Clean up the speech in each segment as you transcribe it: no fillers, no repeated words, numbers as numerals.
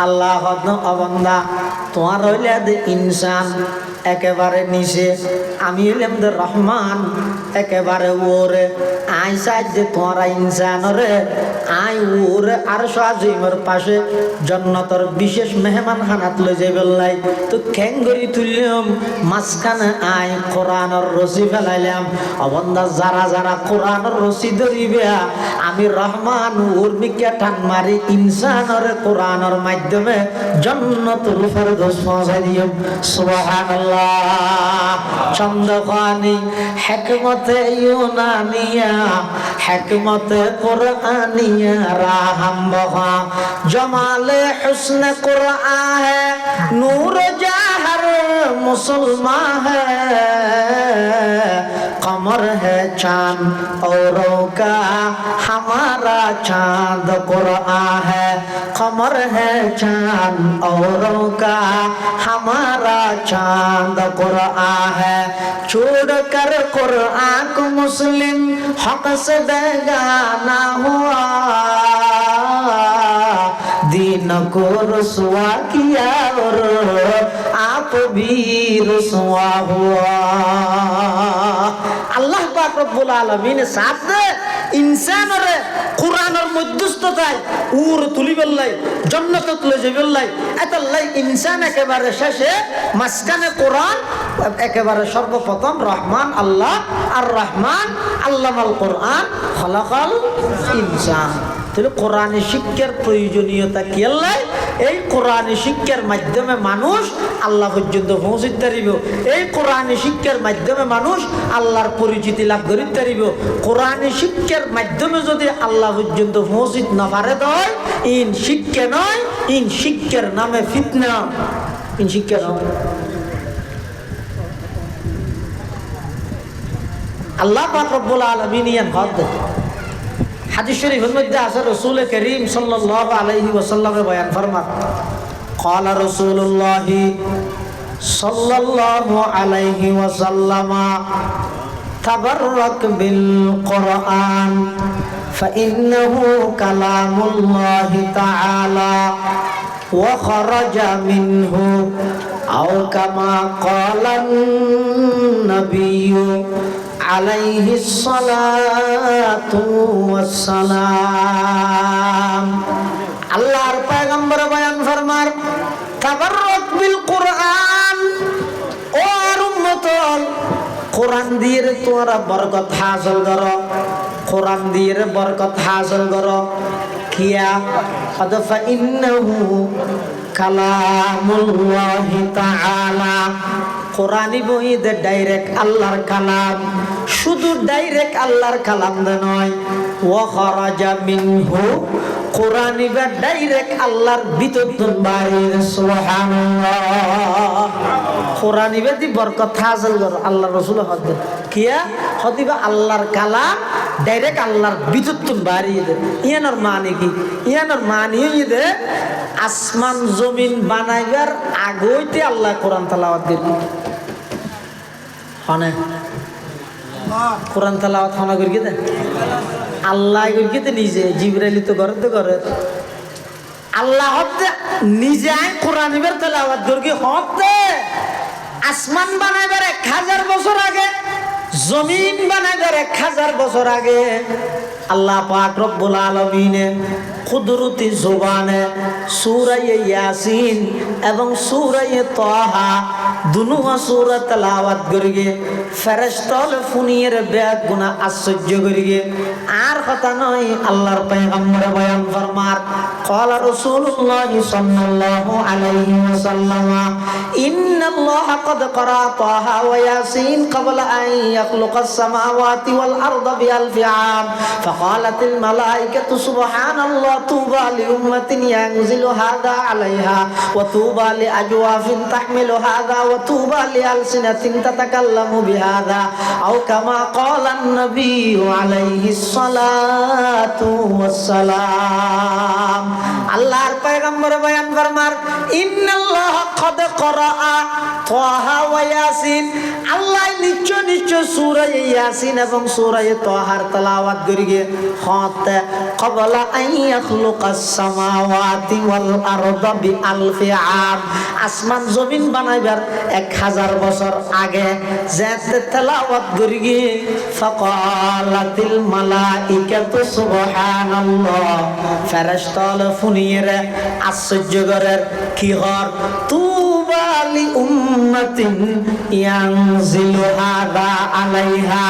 আল্লাহ অবন্দা তোমার হইলে দে ইনসান একেবারে নিচে, আমি হইলাম দে রহমান একেবারে ওরে। আই সাইড যে তোমারা ইনসান রে, আই ওরে আর আজিমের পাশে জন্নতর বিশেষ মেহমান খানাত লই যাই বললাই। তো খেঙ্গরি তুললাম মাঝখানে আই কোরআনের রশি ফেলাইলাম। অবন্দা যারা যারা কোরআনের রশি ধরিবে আমি রহমান উর্মিকে টান মারি ইনসানের কোরআনের মাধ্যমে জন্নতুল ফেরদৌস পৌঁছাই দিও। সুবহানাল্লাহ। চন্দ্রখানি হিকমতে ইউনানিয়া হিকমতে কুরআনিয়া রাহম বহা জমালে হুসনে কুরআন है नूर जहर मुसलमान है कमर है चांद औरों का हमारा चांद कुरआन है कमर है चांद औरों का हमारा चांद कुरआन है छोड़ कर कुरआन को मुस्लिम हक से बेगाना हुआ दीन को रुसवा किया और आप भी रुसवा हुआ। আল্লাহ পাক রব্বুল আলামিন সাথে ইনসানের কোরআনের মধ্যস্থতায় উর তুলি বললাই জান্নাতে তুলে যাবে বললাই। এতাল্লাই ইনসান একেবারে শেষে মাঝখানে কোরআন একেবারে সর্বপ্রথম রহমান আল্লাহ আর রহমান আল্লামাল কোরআন খলাকাল ইনসান। তাহলে কোরআন শিক্ষার প্রয়োজনীয়তা কি? আল্লাহ এই কোরআন শিক্ষার মাধ্যমে মানুষ আল্লাহ পর্যন্ত পৌঁছতে পারিব। এই কোরআন শিক্ষার মাধ্যমে মানুষ আল্লাহর পরিচিতি লাভ করিতে পারিব। কোরআন শিক্ষার মাধ্যমে যদি আল্লাহ পর্যন্ত পৌঁছিতে না পারে দেয় ইন শিক্ষা নয়, ইন শিক্ষার নামে ফিতনা। ইন শিক্ষা নয়। আল্লাহ পাক রব্বুল আলামিন ইয়ান হদ হাদিস শরীফের মধ্যে আছে রাসূল করিম সাল্লাল্লাহু আলাইহি ওয়াসাল্লামের বয়ান ফরমান ক্বালা রাসূলুল্লাহ সাল্লাল্লাহু আলাইহি ওয়াসাল্লাম তাবাররাক বিল কুরআন ফাইন্নাহু কালামুল্লাহি তাআলা ওয়া খারাজা মিনহু আও কামা ক্বালান নাবিয়্যু আলাইহি সালাতু ওয়াসসালাম। আল্লাহর পয়গম্বর বয়ান ফরমার তাবাররাক বিল কুরআন, ও উম্মত কোরআন দিয়ে তোমরা বরকত হাসিল করো, কোরআন দিয়ে বরকত হাসিল করো। কিয়া কদ ফাইন্নাহু কালামুল্লাহি তাআলা, কোরআনি বইতে ডাইরেক্ট আল্লাহর কালাম, শুধু ডাইরেক্ট আল্লাহর কালাম নয়, ওয়া খারাজা মিনহু, কোরআনি বা ডাইরেক্ট আল্লাহর ভিতর বাইরে। সুবহানাল্লাহ। কোরআনি বেদি বরকত হাসিল করো। আল্লাহ রাসূল হদ কিয়া হদিবা আল্লাহর কালাম ডাইরেক্ট আল্লাহর ভিতর বাইরে দে। ইয়ানোর মানে কি? ইয়ানোর মানে দে আসমান জমিন বানাইবার আগইতে আল্লাহ কোরআন তেলাওয়াত দিলেন। হনে কোরআন তেলাওয়াত হনা করি দে আল্লাহ করি দে নিজে, জিবরাইল তো করে আল্লাহ হতে নিজে কোরআন ইবার তেলাওয়াত করি হতে। আসমান বানাইবার 1000 বছর আগে, জমিন বানাইবার 1000 বছর আগে আল্লাহ পাক রব্বুল আলামিন কুদরতি জবানে সূরা ইয়াসিন এবং সূরা তাহা দুনুয়া সূরা তেলাওয়াত করিগে ফেরেশতাল ফুনিয়ের ব্যাগ গুনাহ আশ্চর্য করিগে। আর কথা নয়, আল্লাহর পয়গম্বর বয়ান ফরমার ক্বালা রাসূলুল্লাহ সাল্লাল্লাহু আলাইহি ওয়াসাল্লাম ইন্নাল্লাহা ক্বাদ ক্বারা তাহা ওয়া ইয়াসিন ক্বাবলা আন ইয়াখলুকাস সামাওয়াতি ওয়াল আরদা বিআলফি আম ফাকালাতিল মালায়েকাতু সুবহানাল্লাহ তুবা লিউম্মাতিন ইয়ানজিলু হাদা আলাইহা ওয়া তুবা লিআজওয়াফিন তাহমিলু হাদা ওয়া তুবা লিআলসিনাতিন তাতাকাল্লামু বিহাদা আও কামা ক্বালান নাবিয়্যু আলাইহিস সালাতু ওয়াসসালাম। আল্লাহর পয়গম্বর বয়ান ফরমার ইন্নাল্লাহা লাকাদ ক্বরাআ তাহা ওয়া ইয়াসিন আল্লাহ নিশ্চয় নিশ্চয় সূরা ইয়াসিন এবং সূরা তাহার তেলাওয়াত করিগে হত ক্বাবলা আন ইয়াখলুকাস সামাওয়াতি ওয়াল আরদা বিআলফি আম আসমান জমিন বানাইবার 1000 বছর আগে যে তেলাওয়াত করিগে ফাকালাতিল মালাইকাতু সুবহানাল্লাহ ফেরেশতারা ফুনিয়ে আশ্চর্য করে কি হর তুবা লি উম্মাতিন ইয়ানজিলু হাদা আলাইহা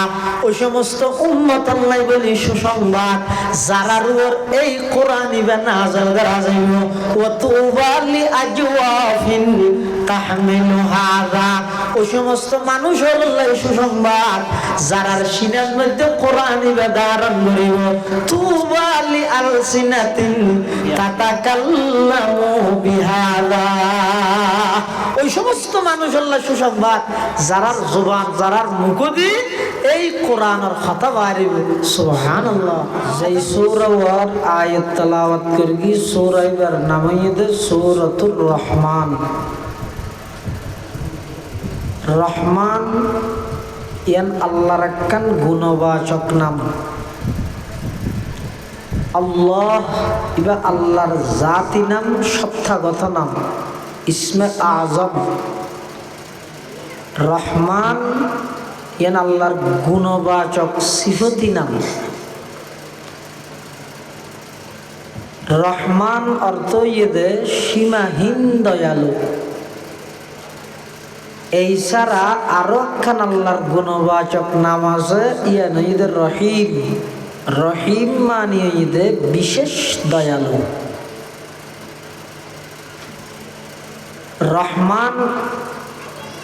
ওই সমস্ত উম্মত আল্লাহ বলি সুসংবাদ যারার উপর এই কোরআন ইবা নাযিল করা যাইব ওয়া তুবা লি আজওয়াফিন তাহমিলু হাদা ওই সমস্ত মানুষের আল্লাহ সুসংবাদ যারার সিনার মধ্যে কোরআন ইবা ধারণ করিব তুবা লি আলসিনাতিন তাতাকাল্লামু বিহাদা ওই সমস্ত মানুষ আল্লাহ সুসংবাদ যারার জবান যারার মুখ দিয়ে এই কোরআনের কথা বাইরে সুবহানাল্লাহ যেই সূরা ওয়ার আয়াত তেলাওয়াত করগি সূরা এর নাম হইছে সূরাতুর রহমান রহমান ইয়ান আল্লাহর একখান গুণবাচক নাম আল্লাহ ইবা আল্লাহর জাতি নাম সত্তাগত নাম ইসমে আজম রহমান ইয়ান আল্লাহর গুণবাচক সিফতি নাম রহমান অর্থ ইয়েদে সীমাহীন দয়ালু এই ছাড়া আরো একখান আল্লাহর গুণবাচক নাম আছে ইয়ান ঈদের রহিম রহিম মানে ঈদে বিশেষ দয়ালু রহমান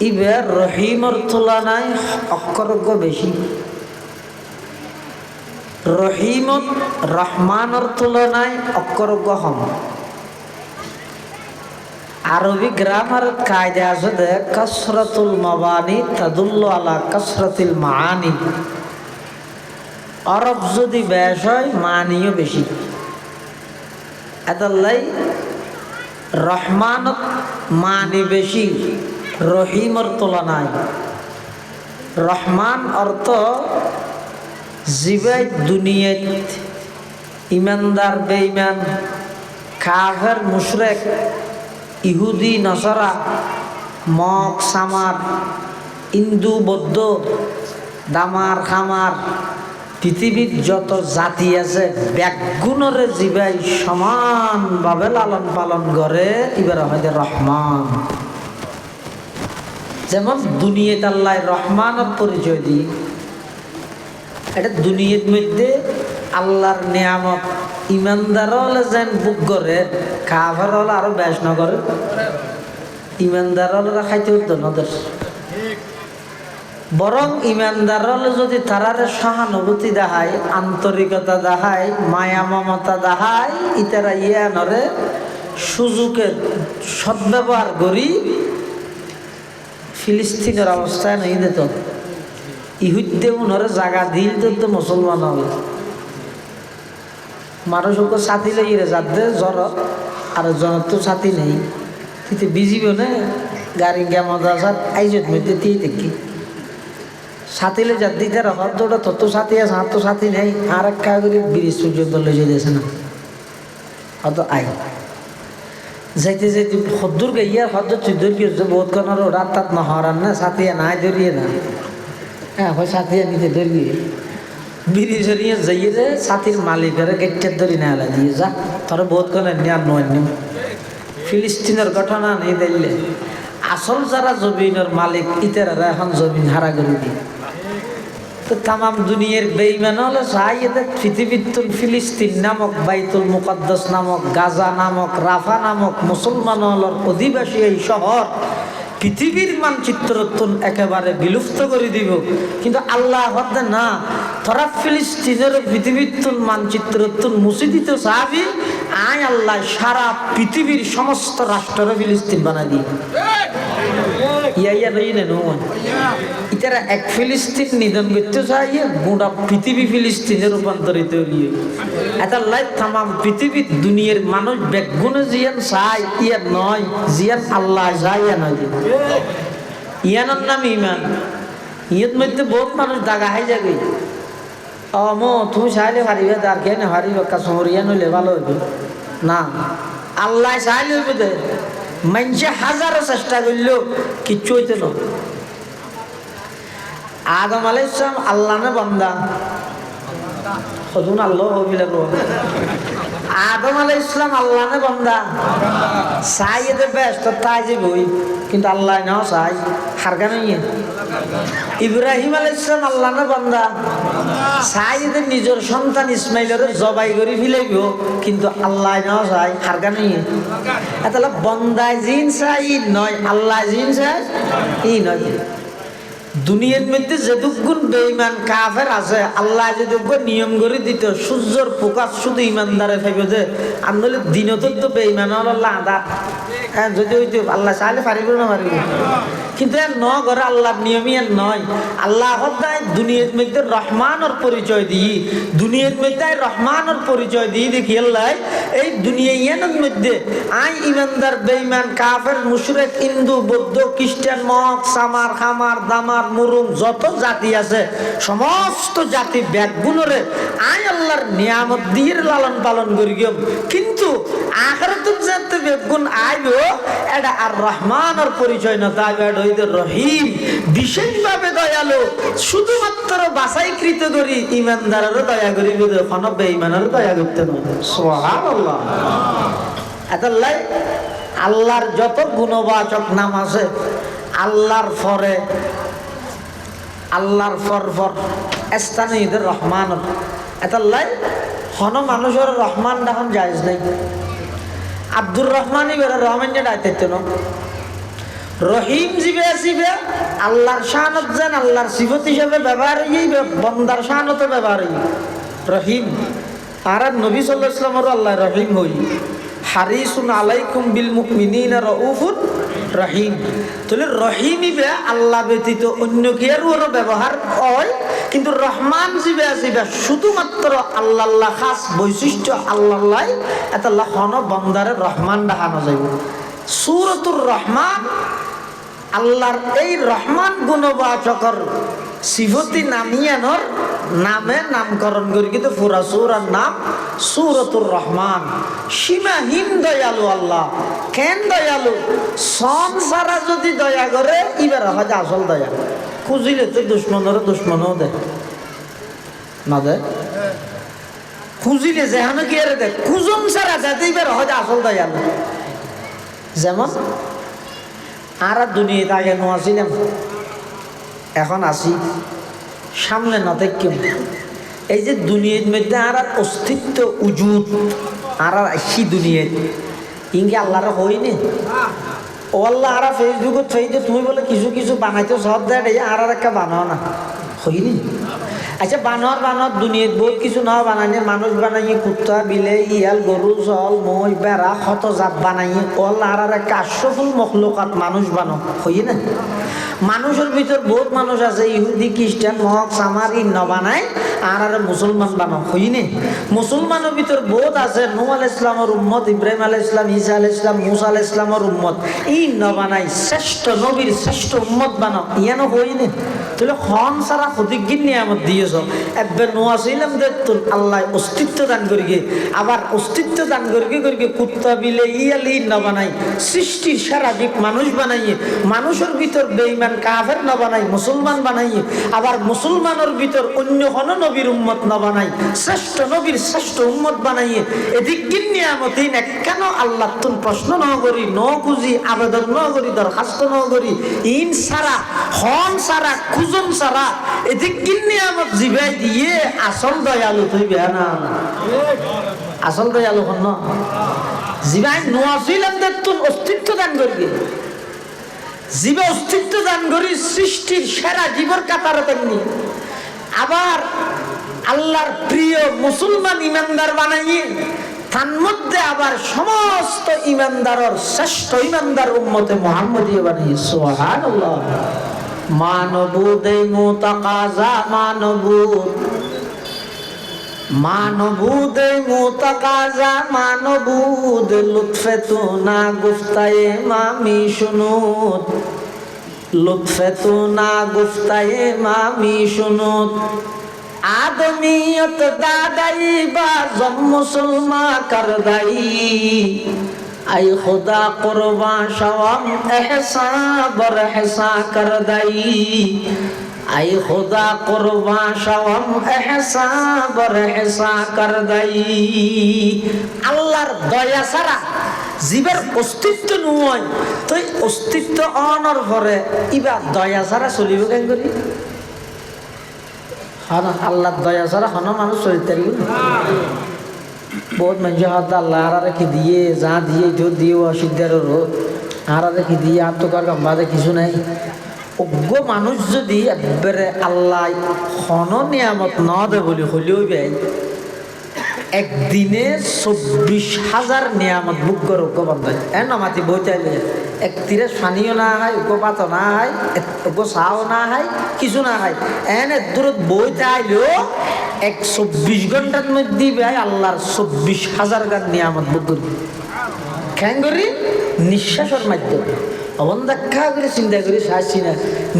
ইবের রহিমর তুলনায় অক্ষরজ্ঞ বেশি রহিমত রহমানের তুলনায় অক্ষরজ্ঞ কম আরবি গ্রামার কায়দা আছে দে কাসরাতুল মাবানি তাদুল্লু আলা কাসরাতিল মাআনি আরব যদি বেশ হয় মানিও বেশি এদাল্লাই রহমানত মানি বেশি রহিমর তুলনায় রহমান অর্থ জিবাই দুনিয়াত ইমানদার বেঈমান কাফের মুশরিক ইহুদি নসরা মগ সামার হিন্দু বৌদ্ধ দামার খামার পৃথিবীর যত জাতি আছে ব্যাগুণরে জিবাই সমানভাবে লালন পালন করে এবার হয়তো রহমান যেমন দুনিয়াত আল্লাহ রহমানের পরিচয় দিই এটা দুনিয়ার মধ্যে আল্লাহর নিয়ামত ইমানদার হলে যেন বুক করে কাফের হলে আরো বেশ না করে ইমানদার হলে খাইতে উঠতো নদের বরং ইমানদার হলে যদি তারারে সহানুভূতি দেখায় আন্তরিকতা দেখায় মায়া মমতা দেখায় ইতারা ইয়ানরে সুযোগের সদ্ব্যবহার করি ফিলিস্তিনের অবস্থায় নেই দিত ইহুদ্দে উনরে জায়গা দিল তো মুসলমান হবে মানুষকে সাথী লেগে যাতে জ্বর আর জ্বর তো সাথী নেই তিতে বিজিব না গাড়ি মাদ্রাসার আইজত মধ্যে দিয়ে দেখি সাথীলে যার দিতে রাখার ওটা তত সাথী আছে আর তো সাথী নেই আর এক কাগরি ব্রিজ পর্যন্ত লয়ে যেতেছে না অত আই যাইতে যাইতে সদ্দুর গাইয়া সদ্দ চুদ্দুর গিয়েছে বহুত কনার রাত তাত নহরান না সাথিয়া নাই ধরিয়ে না হ্যাঁ হয় সাথিয়া নিতে ধরিয়ে ব্রিজ হরিয়ে যাইয়ে যে সাথীর মালিকের গেটের ধরি না এলা দিয়ে যা তোর বহুত কনার নিয়ে নয় ফিলিস্তিনের ঘটনা নেই দিলে আসল যারা জমিনের মালিক ইতারা এখন জমিন হারা করে দিয়ে তো তামাম দুনিয়ার বেঈমান হলে সাইয়েদের পৃথিবীর ফিলিস্তিন নামক বাইতুল মুকদ্দাস নামক গাজা নামক রাফা নামক মুসলমান হলর অধিবাসী এই শহর পৃথিবীর মানচিত্র একেবারে বিলুপ্ত করে দিব কিন্তু আল্লাহ হতে না তোরা ফিলিস্তিনের পৃথিবীর মানচিত্র মুছে দিতে চাবি আয় আল্লাহ সারা পৃথিবীর সমস্ত রাষ্ট্র ফিলিস্তিন বানাই দিই ইয়া রই নেন ইতারা এক ফিলিস্তিন নিধন করতে চাই গোটা পৃথিবী ফিলিস্তিনে রূপান্তরিত হইয়ে এটা লাইফ তামাম পৃথিবীর দুনিয়ার মানুষ বেগুনে জিয়ান চাই ইয়া নয় জিয়ান আল্লাহ যায় ইয়া নয় ইয়ানোর নাম ইমান ইয়ের মধ্যে বহুত মানুষ দাগা হাই যাবে মো তুমি চাইলে পারিবে আর কে না পারিব কাশ্মরিয়া নইলে ভালো হইবে না আল্লাহ চাইলে হইবে দে মানুষে হাজারো চেষ্টা করলো কিচ্ছু হইতে না আদম আলাইহিস সালাম আল্লাহ না বান্দা সদুন আল্লাহ হইলে আদম আলাইহিস সালাম আল্লাহ না বান্দা চাই এতে ব্যস্ত তাই যে বই কিন্তু আল্লাহ নাও চাই হারকা নই ইব্রাহিম আলাইহিস সালাম আল্লাহ না বান্দা চাই এদের নিজের সন্তান ইসমাইলের জবাই করে ফিলাইব কিন্তু আল্লাহ নাও চাই হারকা নই তাহলে বন্দায় জিন চাই নয় আল্লাহ জিন চাই ই নয় দুনিয়ার মধ্যে যেটুকুন বেঈমান কাফের আছে আল্লাহ যদি নিয়ম করে দিত সূর্যর প্রকাশ শুধু ইমানদারে থাকবে যে আর নইলে দিনত তো বেঈমান আল্লাহ আদা হ্যাঁ যদি হইতো আল্লাহ চাইলে পারিব না পারিব কিন্তু এর ন করে আল্লাহর নিয়মই আর নয় আল্লাহ সদায় দুনিয়ার মধ্যে রহমানের পরিচয় দিই দুনিয়ার মধ্যে রহমানের পরিচয় দিই দেখি আল্লাহ এই দুনিয়ার মধ্যে আই ইমানদার বেঈমান কাফের মুশরিক হিন্দু বৌদ্ধ খ্রিস্টান মগ সামার খামার দামার মুরুং যত জাতি আছে সমস্ত জাতি ব্যাগগুলোরে আই আল্লাহর নিয়ামত দিয়ে লালন পালন করি গিয়ে কিন্তু আখিরাতে যেতে বেগুন আইবো এটা আর রহমানের পরিচয় না তাই হইতে রহিম বিশেষভাবে দয়ালু শুধুমাত্র বাছাইকৃত করি ইমানদারেরও দয়া করি কোন বেঈমানেরও দয়া করতে না সুবহানাল্লাহ আল্লাহ আল্লাহর যত গুণবাচক নাম আছে আল্লাহর পরে আল্লাহর পর স্থানে ঈদের রহমান এতাল্লাই হন মানুষের রহমান তখন জায়েজ নাই আব্দুর রহমান ইবের রহমান যে ডাইতে ন রহিম জিবে আসিবে আল্লাহর শানত যেন আল্লাহর সিফত হিসেবে ব্যবহার হইবে বন্দার শানতে ব্যবহার হইবে রহিম আর নবী সাল্লাল্লাহু আলাইহি ওয়াসাল্লাম আল্লাহ রহিম হই হারিসুন আলাইকুম বিল মুমিনিনা রাউফুর রহিম তাহলে রহিমিবে আল্লাহ ব্যতীত অন্য কেউর ব্যবহার হয় কিন্তু রহমান জিবে আসিবে শুধুমাত্র আল্লাহ খাস বৈশিষ্ট্য আল্লাহ এতাল্লাহ হন বন্দারে রহমান দেখানো যাইব সূরাতুর রহমান আল্লাহর এই রহমান গুণবাচকর সিফতি নামিয়ানোর নামে নামকরণ করি কিন্তু পুরা সূরার নাম সূরাতুর রহমান সীমাহীন দয়ালু আল্লাহ কেন দয়ালু সংসারা যদি দয়া করে এবার হয় আসল দয়া খুঁজিলে তো দুশ্মনও দেয় না দেয় খুঁজিলে যেখানে কি আর দেয় খুঁজন সারা যাতে এবার হয় আসল দয়ালু যেমন আর দুনিয়াতে আগে নোয়াছিলাম এখন আসি সামনে না দেখি এই যে দুনিয়ার মধ্যে আর অস্তিত্ব উজুদ আর আসি দুনিয়ায় ইঙ্গে আল্লাহর হয়নি ও আল্লাহ আর ফেসবুকত চাই যে তুমি বলে কিছু কিছু বানাইতে সব দেয় আর একটা বানাও না হয়নি আচ্ছা বানর দুনিয়াত বহুত কিছু না বানাইনি মানুষ বানাই কুত্তা বিলে ইয়াল গরু জল মই বেড়া কত জাত বানাই আল্লাহ আর একটা আশরাফুল মখলুকাত মানুষ বানো হই না মানুষের ভিতর বহুত মানুষ আছে ইহুদি খ্রিস্টান মহক সামার ইন্ন বানায় আর মুসলমান বানো হইনি মুসলমানের ভিতর বহুত আছে নূহ আলাইহিস ইসলামের উম্মত ইব্রাহিম আলাইহিস ইসলাম ঈসা আলাইহিস ইসলাম মুসা আলাইহিস ইসলামের উম্মত ইন্ন বানাই শ্রেষ্ঠ নবীর শ্রেষ্ঠ উম্মত বানো ইয়ানো হইনি তাহলে হন সারা ক্ষতিজ্ঞান নিয়ামত দিয়েছ একবার নোয়া ছিলাম দেখতুন আল্লাহ অস্তিত্ব দান করি গে আবার অস্তিত্ব দান করি কুত্তা বিলে ইয়ালি ন বানাই সৃষ্টির সারা দিক মানুষ বানাইয়ে মানুষের ভিতর বেঈমান কাফের ন বানাই মুসলমান বানাইয়ে আবার মুসলমানের ভিতর অন্য কোন নবীর উম্মত ন বানাই শ্রেষ্ঠ নবীর শ্রেষ্ঠ উম্মত বানাইয়ে এদিক নিয়ামত কেন আল্লাহ তুন প্রশ্ন ন করি ন খুঁজি আবেদন ন করি দরখাস্ত ন করি ইন সারা হন সারা খুজন সারা এদিক নিয়ামত জিবাই দিয়ে আসল দয়ালু তুই বেয়া না আসল দয়ালু হন জিবাই নোয়াছিলাম তুন অস্তিত্ব দান করবি জীবে অস্তিত্ব দান করি সৃষ্টির সেরা জীবর কাতারে তেমনি আবার আল্লাহর প্রিয় মুসলমান ইমানদার বানাইয়ে তার মধ্যে আবার সমস্ত ইমানদারের শ্রেষ্ঠ ইমানদার উম্মতে মুহাম্মদী বানাই সুবহানাল্লাহ মানবুদ মুতাকাজা মানবুদ মুতাকাজা মানবুদ লুৎফে তু না গুফতায়ে মামি শুনুত লুৎফে তু না গুফতায়ে মামি শুনুত आदमियत दादाई बाजम मुसलमा कर दाई आई खुदा कुर्बा शवम एहसा बर एहसा कर दाई आई खुदा कुर्बा शवम एहसा बर एहसा कर दाई আল্লাহর দয়া ছাড়া জীবের অস্তিত্ব নয় তো অস্তিত্ব অনর পরে ইবা দয়া ছাড়া চলিব কেন করি আল্লাহ দয়া ছাড়া হন মানুষ চলিতে বহুত মানুষ হাত আল্লাহ আর রেখে দিয়ে যা দিয়ে জোর দিয়ে অসিদ্ধার রোদ আর রেখে দিয়ে আর তো কার বাদে কিছু নাই অজ্ঞ মানুষ যদি একবারে আল্লাহ হন নিয়ামত ন দে বলি হলেও ব্যয় একদিনে 24,000 নিয়ামত বুক করে অজ্ঞ বান্ধায় এ নামাতি বইটাইলে এক তীরে পানিও না হয় উগ্র পাতও না হয় উগ্র চাও না হয় কিছু না হয় এনে দূরত বইতে আইলেও 24 ঘন্টার মধ্যে ভাই আল্লাহর 24,000 গান নিয়ামত বুক করবি কেন করি নিঃশ্বাসের মাধ্যমে অবন দেখা করে চিন্তা করি চাইছি না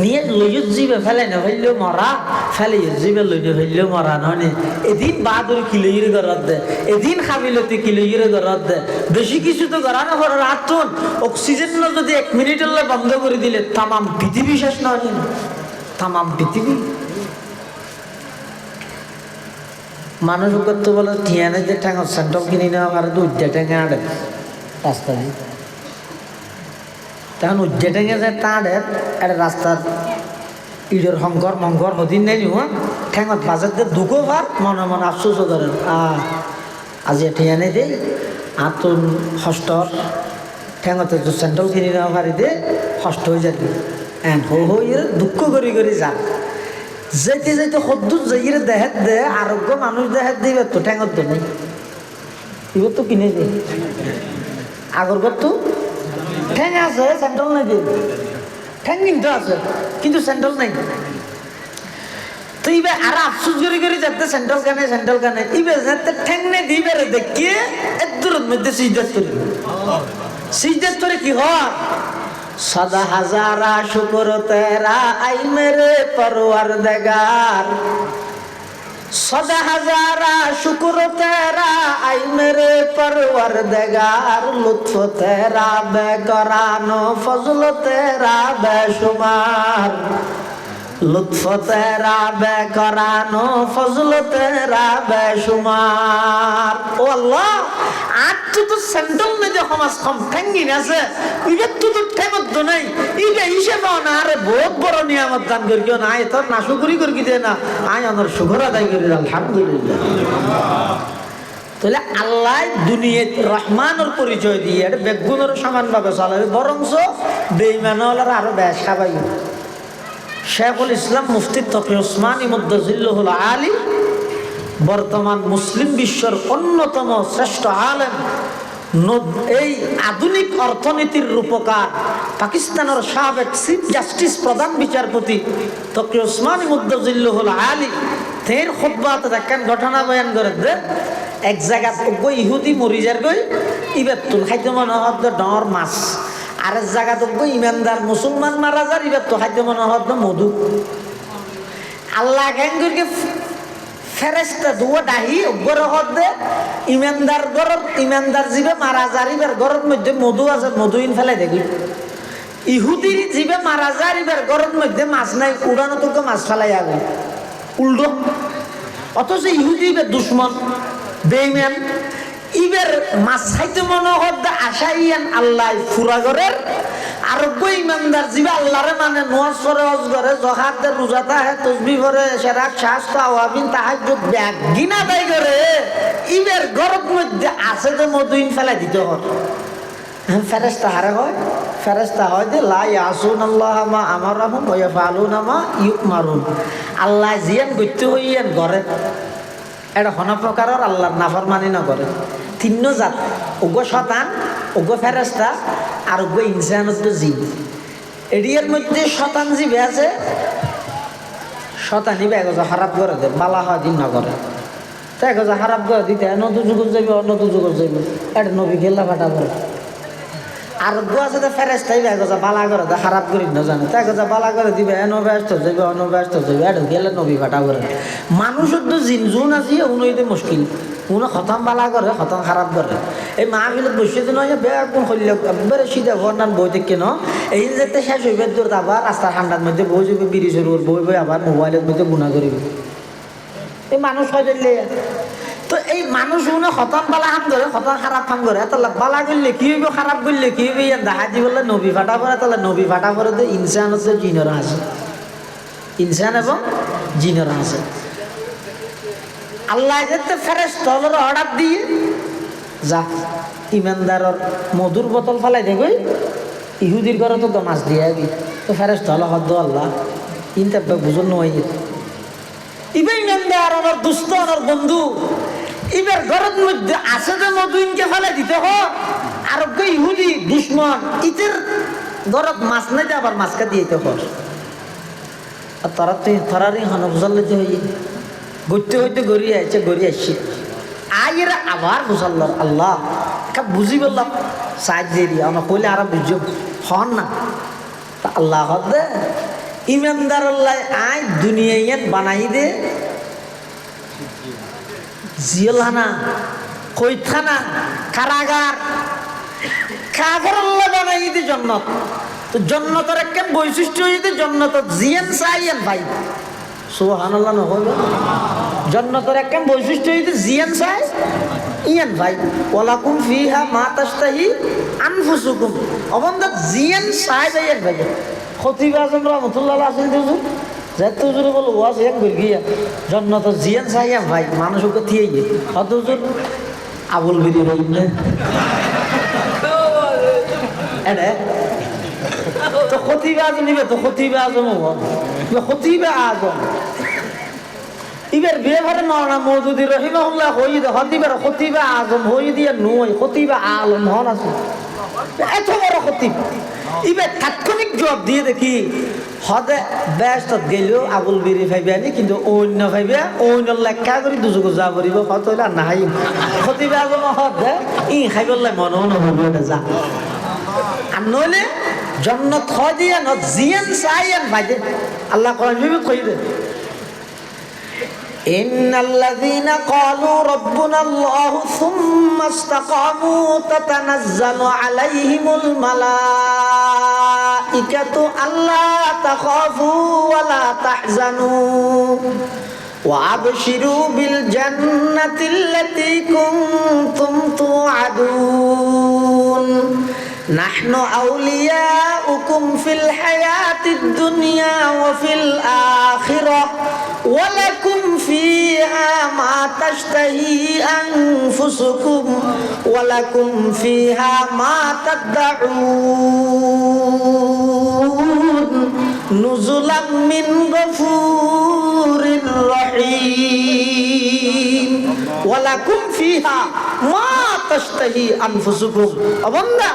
নিয়ে লইয়ত জীবে ফেলে না ফেললেও মরা ফেলে জীবে লইলে ফেললেও মরা নয় এদিন বাদুর কিলোইয়ের ঘরত দে এদিন খাবিলতি কিলোইয়ের ঘরত দে বেশি কিছু তো গড়ানো করে রাতুন অক্সিজেন যদি 1 মিনিটের বন্ধ করে দিলে তামাম পৃথিবী শেষ নয় তামাম পৃথিবী মানুষ করতে বলে ঠিয়ানে যে ঠ্যাঙর সেন্টল কিনে নেওয়া আর দুধটা ঠেঙে আড়ে রাস্তা দিয়ে তখন উজ্জে ঠেঙে যায় তাঁড়ের একটা রাস্তার ইডের হংকর মঙ্কর হদিন নেই নিও ঠেঙত বাজার দিয়ে দুঃখও ভার মনে মনে আফসোসও করেন আজি ঠিয়ানে দেই আর তো হস্টর ঠেঙতে তো সেন্ট্রাল কিনে নেওয়া পারি দে হস্ট হয়ে যাবে এন হইরে দুঃখ করি করি যা যেতে যেতে সদ্দুর যাইরে দেহের দে আরোগ্য মানুষ দেহের দিবে তো ঠেঙত তো নেই এবার তো কিনে দে আগর তো ঠ্যাং আছে সেন্ট্রাল নাই দিয়ে ঠ্যাং কিন্তু আছে কিন্তু সেন্ট্রাল নাই তো ইবে আর আফসোস করে যাতে সেন্ট্রাল কানে ইবে যাতে ঠ্যাং নেই দিবে রে দেখিয়ে এত দূরের মধ্যে সিজদাত করে কি হয় সদা হাজারা শুকর তেরা আই মেরে পরওয়ারদিগার सदा हजारा शुक्र तेरा आई मेरे परवरदिगार लुत्फ तेरा बेकरानो फजल तेरा बेशुमार लुत्फ तेरा बेकरानो फजल तेरा बेशुमार ओ अल्लाह आज तो सेंट्रल में जो हमास कम ठेंगी ना से इधे तो ठेंगत तो नहीं इधे इसे बावना अरे बहुत बड़ा नियामत दान कर क्यों ना आये तो ना शुक्री कर की देना आये अंदर शुक्र अदा कर अल्हम्दुलिल्लाह তাহলে আল্লাহ দুনিয়াত রহমানের পরিচয় দিয়ে এটা বেগুনের সমানভাবে চালাবে বরংস বেঈমানওয়ালারা আরো বেশ খাবাই শেখুল ইসলাম মুফতি তকি ওসমানী মুদ্দাজিল্লুহুল আলী বর্তমান মুসলিম বিশ্বের অন্যতম শ্রেষ্ঠ আলেম এই আধুনিক অর্থনীতির রূপকার পাকিস্তানের সাবেক চিফ জাস্টিস প্রধান বিচারপতি তকি ওসমানী মুদ্দাজিল্লুহুল আলী তের খুতবাতে দেখেন ঘটনা বয়ান করে দে এক জায়গা গই ইহুদি মরি যার গই ইবার তুল খাইতে মনে হত ডর মাছ আর এক জায়গা তো গই ইমানদার মুসলমান মারা যার ইবার তো খাইতে মনে হত মধু আল্লাহ কেন করে ফেরেশতা দুয়া ডাহি উপর হত দে ইমানদার জীবে মারা যার ইবার ঘরের মধ্যে মধু আছে মধুইন ফেলে দেখি ইহুদির জীবে মারা যার ইবার ঘরের মধ্যে মাছ নাই উড়ানো তোকে মাছ ফেলাই আগে উল্টো অথচ ইহুদি দুশ্মন বেঈমান ইবের মাছ খাইতে মনে হদ আশাইয়ান আল্লাহ ফুরাগরের আর ইমানদার জীবা আল্লাহরে মানে নামাজ পড়ে হজ করে যাকাত রোজা তাহে তাসবিহ পড়ে সেরাক শাস তাওয়াবিন তাহাজ্জুদ ব্যাগিনা দাই করে ইবের গরব মধ্যে আছে যে মধুইন ফেলাই দিতে হয় ফেরেশতা হারে হয় ফেরেশতা হয় যে লা ইয়াসুনাল্লাহ মা আমারহুম ওয়া ইয়াফআলুনা মা ইউমারুন আল্লাহ জিয়ান গইতে হইয়ান ঘরে এটা হন প্রকারের আল্লাহর নাফরমানি না করে তিন্ন জাত, ওগো শতান, ওগো ফেরেস্তা, আর ওগো ইনসানত জীব। এরিয়ার মধ্যে শতান জীবে আছে, শতানি বেগজ খারাপ করে দে, বালা হয় দিন না করে, তাই গজা খারাপ করে দিতে নতুন যুগর যাইবে, নতুন যুগর যাইবে, এটা নবী গেল্লা ফাটা করে। আর গো আছে তো ফেরেস্তাই বেগজা বালা করে দে, খারাপ করি না জানে, তাই গজা বালা করে দিবে, ব্যস্ত যাইবে, ব্যস্ত যাইবে, এটা গেলে নবী ফাটা করে। মানুষের তো জিন জুন আছে, উনইতে মুশকিল, উনো খতম বালা করে, খতম খারাপ করে। এই মাহফিলত বসে তো নয় বেগুন হইলে একবারে সিধা ঘটনার বই থেকে কেন এই যেতে শেষ হইবে দূর, আবার রাস্তার ঠান্ডার মধ্যে বই যাবে, ব্রিজের উপর বই বই আবার মোবাইলের মধ্যে গুণা করিবে। এই মানুষ হয়ে তো এই মানুষ উনি খতম বালা হাম ধরে, খতম খারাপ হাম করে, তাহলে বালা করলে কি হইব, খারাপ করলে কি হইবে, দেখা দি বললে নবী ফাটা পরে, তাহলে নবী ফাটা পরে তো ইনসান হচ্ছে, জিনরা আছে, ইনসান এবং জিনরা আছে। আল্লাহ যেতে ফেরেশতার অর্ডার দিয়ে যা ইমানদারর মধুর বোতল ফেলাই দেখই, ইহুদির ঘরে তো মাছ দিয়ে আবি, তো ফেরেশতা হলো হদ্দ আল্লাহ ইনতে বুঝুন নয়, ইবে ইমানদার আমার দুস্থ আমার বন্ধু, ইবের ঘরের মধ্যে আছে যে মধু ইনকে ফেলাই দিতে হ, আর ইহুদি দুশ্মন ইতের ঘরত মাছ নাই, আবার মাছকা দিয়েতে হর, আর তারা তো তারারই হনফজাল্লিতে হই গড়তে হইতে গড়িয়ে আসছে, গড়িয়ে আসছে আইরা আবার বুঝাল আল্লাহ বুঝি বললাম সাহায্য দিয়ে আমার কইলে আর বুঝো হন না। তা আল্লাহ দে ইমানদার আল্লাহ আয় দুনিয়ায় বানাই দে জিলহানা, কৈথানা, কারাগার, কাফের আল্লাহ বানাই দে জন্নত। তো জন্নতের একটা বৈশিষ্ট্য হইতে জন্নত জিয়েন চাইয়েন ভাই, সুবহানাল্লাহ না হইল। জন্নতের একটা বৈশিষ্ট্য হইতে জিয়েন চাই ইয়ান ভাই, ওয়ালাকুম ফিহা মা তাশতাহি আনফুসুকুম, অবন্ধ জিয়েন চাই যাইয়েন ভাই। খতিব আজম রহমতুল্লাহ আছেন হুজুর, যেহেতু হুজুরে বলো ওয়াজ এক গই গিয়া জন্নত জিয়েন চাইয়াম ভাই, মানুষকে থিয়ে গিয়ে হত হুজুর আবুল বিরি ভাই এডে তো খতিব আজম নিবে, তো খতিব আজম খতিব আজম ইবের ব্যবহারে মাওলানা মওদুদি রহিমাহুল্লাহ হই দে খতিবের খতিবা আজম হই দিয়ে নয়, খতিবা আলম হন আছে এত বড় খতিব। ইবের তাৎক্ষণিক জবাব দিয়ে দেখি হদে ব্যস্ত গেলেও আবুল বিরি ভাইবে আনি, কিন্তু অন্য ভাইবে অন্য লেখা করে দুযোগ যা করিব হত হইলে আর নাহাই খতিবা আজম হদে ই খাইবল্লাই মনও নহব যা, আর নইলে জন্নত হয় দিয়ে ন জিয়েন চাইয়েন ভাইদে আল্লাহ কোরআন বিবিধ কই দে إن الذين قالوا ربنا الله ثم استقاموا تتنزل عليهم الملائكة ألا تخافوا ولا تحزنوا وأبشروا بالجنة التي كنتم توعدون نحن أولياؤكم في الحياة الدنيا وفي الآخرة ولكم فيها ما تشتهي أنفسكم ولكم فيها ما تدعون نزلا من غفور رحيم ولكم فيها ما تشتهي أنفسكم أبدا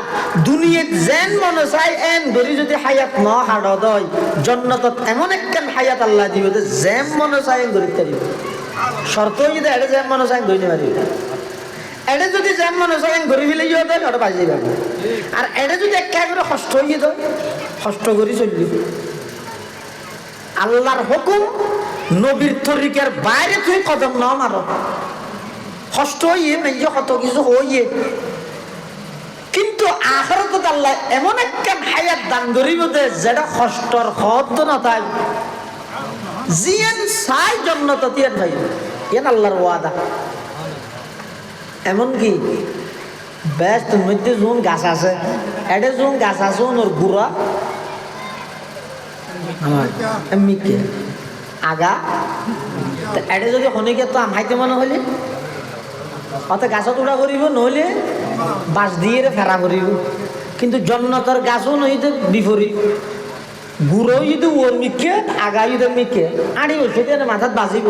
দুনিয়াত যেন মনে চাই এন ধরি যদি হায়াত ন হাড় দয়, জন্নতত এমন একখান হায়াত আল্লাহ দিবে যে যেম মনে চাই গরিব তারিব। শর্ত যদি এটা যেম মনে চাই গরিব পারিব, এটা যদি যেম মনে চাই গরিব ফেলে গিয়ে দেয় ওটা বাজি যাবে, আর এটা যদি একটা করে কষ্ট হয়ে দেয় কষ্ট করি চললি। আল্লাহর হুকুম নবীর তরিকার বাইরে তুই কদম ন মারো, কষ্ট হইয়ে মেয়ে কত কিছু হইয়ে, কিন্তু আখিরাতে আল্লাহ এমন একটা হায়াত দান করিব যে যেটা কষ্টর হদ না তাই জিয়ান সাই জান্নাততিয়ান ভাই, এন আল্লাহর ওয়াদা। এমন কি বেস্ট মধ্যে জুন গাছ আছে, এটা জুন গাছ আছে ওর গুড়া আমার মিকে আগা, এটা যদি শনিকে তো আমাইতে মনে হলে অত গাছত উড়া করিব, নহলে বাঁশ দিয়ে ফেরা করিব। কিন্তু জন্নতর গাছও নইতে বিপরীত, গুড়ো যদি ওর মিকে আগা যদি মিকে আড়ি বসে দিয়ে মাথাত বাজিব,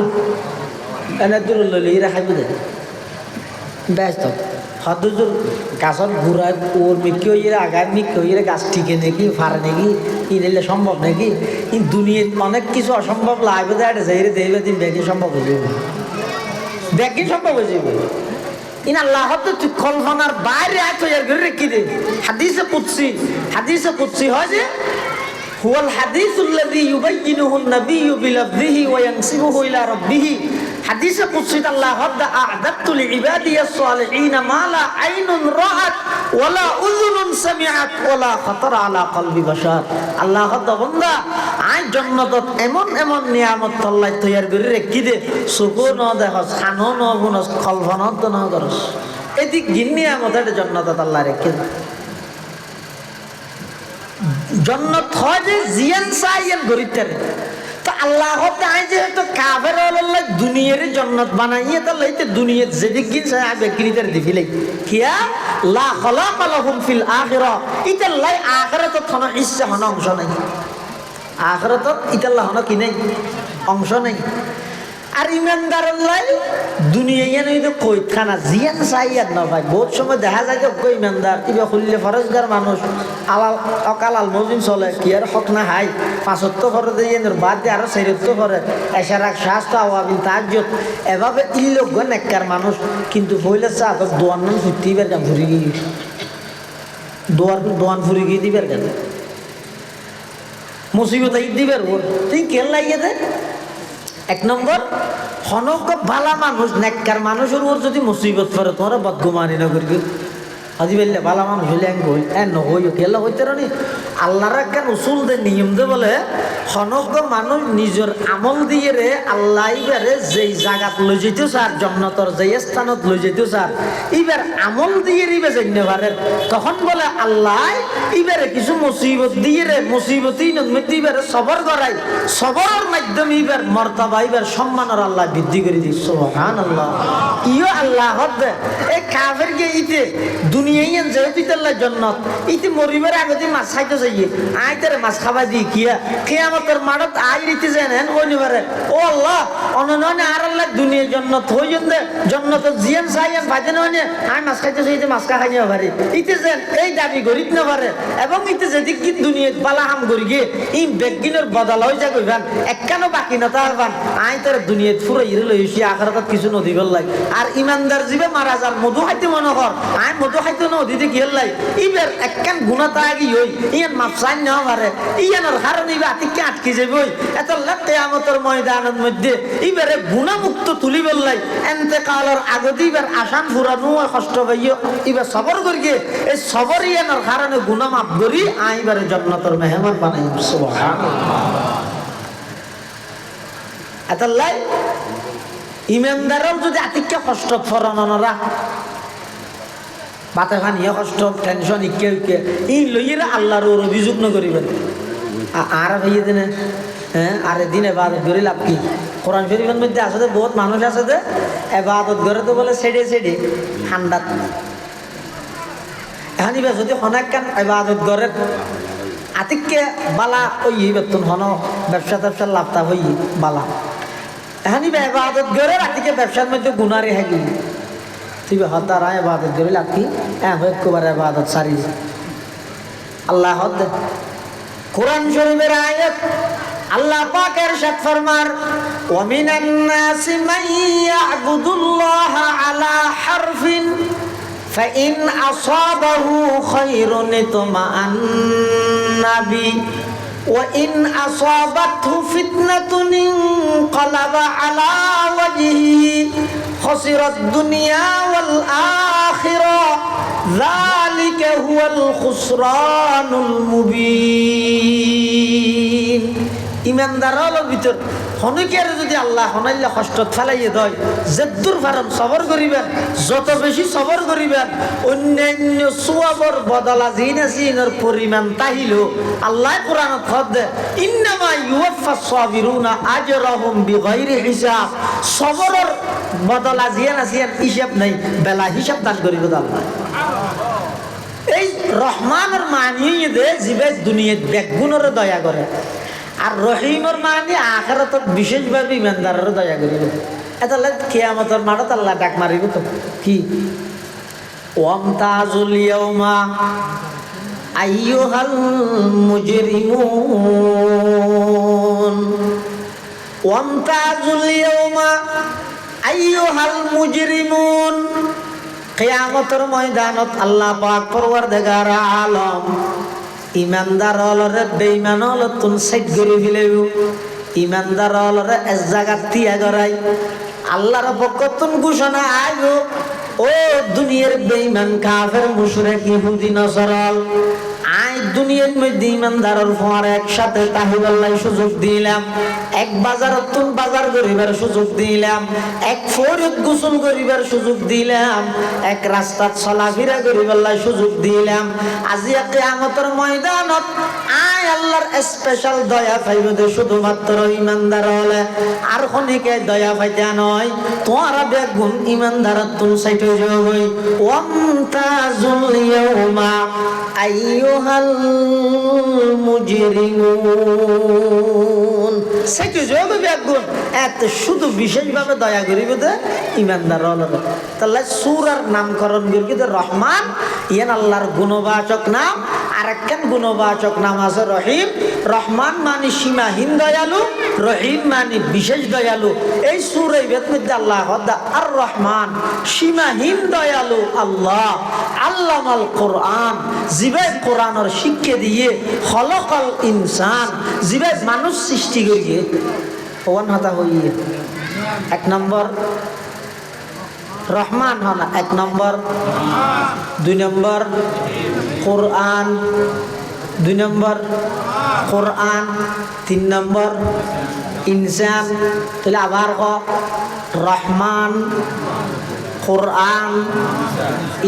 এনে দূর লইলে এরা খাইব দে ব্যস্ত। হদুজুর গাছর ঘুরায় ওর মিক্কি হইয়ে আগায় মিক্কি হইয়ে গাছ টিকে নাকি ফারে নাকি ই নিলে সম্ভব নাকি ই দুনিয়ার অনেক কিছু অসম্ভব লাগবে দেয় যাইরে দেখবে দিন ব্যাগি সম্ভব হয়ে যাবে ব্যাগি সম্ভব হয়ে যাবে ইন আল্লাহ তুই কল্পনার বাইরে আয় তৈরি করে রেখে দে হাদিসে কুদসি হয় যে হুয়াল হাদিসুল্লাযী ইউবাইয়িনুহু আন-নাবিয়্যু বিলফযিহি ওয়া ইয়ানসিবুহু ইলা রাব্বিহি হাদিসে কুদসিত আল্লাহ হদ্দা আ'দাতু লিইবাদিয়াস সালিহিন মা লা আইনুন রাআত ওয়া লা উযুনুন সামিআত ওয়া লা খাতারা আলা কলবি বাশার আল্লাহ হদ্দা বান্দা আয় জান্নাতত এমন এমন নিয়ামত আল্লাহ তৈরি করে রেখে দে সুকো ন দেখস খানো ন বুনস কল্পনা তো না করস এদিক নিয়ামত এটা জান্নাতত আল্লাহ রেখে দে জন্নত হয় যে জিয়ান সাইয়ান গরিতারে তো আল্লাহ হতে আই যে তো কাফের আল্লাহ দুনিয়ার জন্নত বানাইয়ে তো লইতে দুনিয়ার যেদিক গিন সাই আবে কিরিতার দিফিলে কিয়া লা খালাক লাহুম ফিল আখিরা ইতা লাই আখিরাত থনা ইচ্ছা হনা অংশ নাই আখিরাত ইতা আল্লাহ হনা কি নাই অংশ নাই আর ইমানদার লাই দুনিয়া ইয়ান হইতো কইখানা জিয়ান সাইয়ান না ভাই বহুত সময় দেখা যায় যে কই ইমানদার ইবা খুললে ফরজগার মানুষ আলাল অকালাল মজিন চলে কি আর হক না হাই 75 ফরজ দেয়ের বাদ দিয়ে আরো 76 ফরজ এশারাক শাস্তা আওয়াবিন তাহাজ্জুদ এভাবে ইল্লোগ নেককার মানুষ কিন্তু হইলে চা তো দোয়ান নাম ফুটিবার গান ফুরি গিয়ে দোয়ান ফুরি গিয়ে দিবার গান মুসিবত আই দিবার ওর তুই কেন লাগিয়ে দে এক নম্বর হনক ভালা মানুষ নেককার মানুষের ওর যদি মুসিবত পড়ে তোমরা বদগুমানি না করি আজি বললে ভালা মানুষ হইলে হই নহই কেলা হইতে রানি আল্লাহর একটা উসুল দে নিয়ম দে বলে হনক মানুষ নিজের আমল দিয়ে রে আল্লাহ ইবারে যেই জায়গাত লই যেতেও স্যার জন্নতর যেই স্থানত লই যেতেও স্যার ইবার আমল দিয়ে রিবে জেনে পারে তখন বলে আল্লাহ ইবারে কিছু মুসিবত দিয়ে রে মুসিবতই নদমতি ইবারে সবর করাই সবরের মাধ্যমে ইবার মর্তবা ইবার সম্মানের আল্লাহ বৃদ্ধি করে দিই সুবহানাল্লাহ ইও আল্লাহ হদে এই কাফের কে ইতে দুনিয়ায় যেহেতু আল্লাহ জন্নত ইতে মরিবার আগে তুই মাছ খাইতে চাইয়ে আই তারে মাছ খাবা দি কিয়া কিয়ামতের মাঠত আই রীতি জানেন হইনি পারে ও আল্লাহ অনননে আর আল্লাহ দুনিয়া জন্নত হই জন্দে জন্নত জিয়ান সাইয়ান ভাজে ননে আই মাছ খাইতে চাইতে মাছ খাই না পারে ইতে যেন এই দাবি গরিব না পারে এবং ইতে যেদিক কি দুনিয়া বালা হাম করি গে ই বেগিনের বদল হই যা কইবান একখানো বাকি না তারবান আই তারে দুনিয়াত ফুরাই লইছি আখিরাতত কিছু নদী বললাই আর ইমানদার জীবে মারা যার মধু খাইতে মনে কর আই মধু খাইতে নদীতে কি হলাই ইবের একখান গুনাহ তাগি হই ইয়ান মাফসান না পারে ইয়ানোর কারণে ইবা আতিকে আটকে যাবই এত লাখ কিয়ামতের ময়দানের মধ্যে ইবারে গুনাহ মুক্ত তুলি বললাই ইন্তেকালের আগতে ইবার আসান ফুরানো কষ্ট পাইও ইবা সবর করিয়ে এই সবর ইয়ানোর কারণে গুনাহ মাফ করি আইবারে জান্নাতের মেহমান বানাই সুবহানাল্লাহ এতলাই ইমানদারও যদি আতিকে কষ্ট ফরানোরা বাতে খানিয়ে কষ্ট টেনশন ইকে ইকে ই লইয়েরা আল্লাহর ওর অভিযোগ ন করিবেন আর ভাইয়ে দিনে হ্যাঁ আর দিন এবাদত করে লাভ কি কোরআন শরীফের মধ্যে আছে যে বহুত মানুষ আছে যে এবাদত করে তো বলে সেডে সেডে ঠান্ডাত এখন ইবা যদি হনাকান এবাদত করে আতিককে বালা ওই বেতন হন ব্যবসা ট্যাবসার লাভটা হই বালা এখন ইবা এবাদত করে আতিকে ব্যবসার মধ্যে গুনারে হাগি তুই হতারা ইবাদত করে লাভ কি একবার ইবাদত সারি আল্লাহ হদ কোরআন শরীফের আয়াত আল্লাহ পাক ইরশাদ ফরমার ওয়া মিনান নাসি মান ইয়াবুদুল্লাহা আলা হারফিন ফাইন আসাবাহু খায়রুন ইতমাআন্না বি ওয়া ইন আসাবাতহু ফিতনাতুন ইনকালাবা আলা ওয়াজহিহি খাসিরাদ দুনিয়া ওয়াল আখিরা যালিকা হুয়াল খুসরানুল মুবিন ইমানদারের ভিতর হনকের যদি আল্লাহ হনাইলে কষ্ট ফেলাইয়ে দেয় জেদ্দুর ফারাম সবর করিবেন যত বেশি সবর করিবেন অন্যান্য সুয়াবর বদলা জিনাসিনের পরিমাণ তাহিল আল্লাহ কোরআনত খদ্দে ইন্নামা ইউওয়াফাস সাবিরুনা আজরাহুম বিগাইরি হিসাব সবরের বদলা জিনাসিয়ার হিসাব নাই বেলা হিসাব দান করিব আল্লাহ এই রহমানের মানিয়ে দে জিবে দুনিয়াত বেগুনের দয়া করে আর রহিমর মানে আখিরাত বিশেষভাবে ইমানদারের দয়া করিব এতলে কিয়ামতের মাঠত আল্লাহ ডাক মারিব তো কি ওয়ামতাজুল ইয়াউমা আইয়ুহাল মুজরিমুন, ওয়ামতাজুল ইয়াউমা আইয়ুহাল মুজরিমুন। কিয়ামতের ময়দানত আল্লাহ পাক পরওয়ারদিগার আলম ইমানদার হলরে বেঈমান হল তুন সাইড করে ফেলেও, ইমানদার হলরে এক জায়গা তিয়া গড়াই। আল্লাহর পক্ষতুন ঘোষণা আইব, ও দুনিয়ার বেঈমান কাফের মুশরিক ইহুদি নসরল, আই দুনিয়ার মধ্যে ইমানদারের ফোয়ার একসাথে তাহিবাল্লাই সুযোগ দিলাম, এক বাজারত তুন বাজার করিবার সুযোগ দিলাম, এক ফরিদ গোসল করিবার সুযোগ দিলাম, এক রাস্তাত চলাফেরা করিবার সুযোগ দিলাম। আজি কিয়ামতের ময়দানত আই আল্লাহর স্পেশাল দয়া পাইব দে শুধুমাত্র ইমানদার হলে, আর খনিকে দয়া পাইতে নয়, তোমার বেগুন ইমানদার তুন সাইটে যাবই। ওয়ামতাজুল ইয়াউমা আইয়ুহাল মুজরিমুন, সাইটে যাবে বেগুন এত শুধু বিশেষভাবে দয়া করিব দে ইমানদার হলে। তাহলে সূরার নামকরণ করি দে রহমান, ইয়ান আল্লাহর গুণবাচক নাম। আরেকখান গুণবাচক নাম আছে রহিম। রহমান মানে সীমাহীন দয়ালু, রহিম মানে বিশেষ দয়ালু। এই সূরা মধ্যে আল্লাহ আর রহমান সীমাহীন দয়ালু আল্লাহ আল্লামাল কোরআন, জিবাই কোরআনের শিক্ষা দিয়ে খলকাল ইনসান, জিবাই মানুষ সৃষ্টি করিয়ে ওয়ান হাতা হইয়ে। এক নম্বর রহমান হনা, এক নম্বর, দুই নম্বর কোরআন, দুই নম্বর কোরআন, তিন নম্বর ইনসান। তাহলে আবার ক রহমান, কোরআন,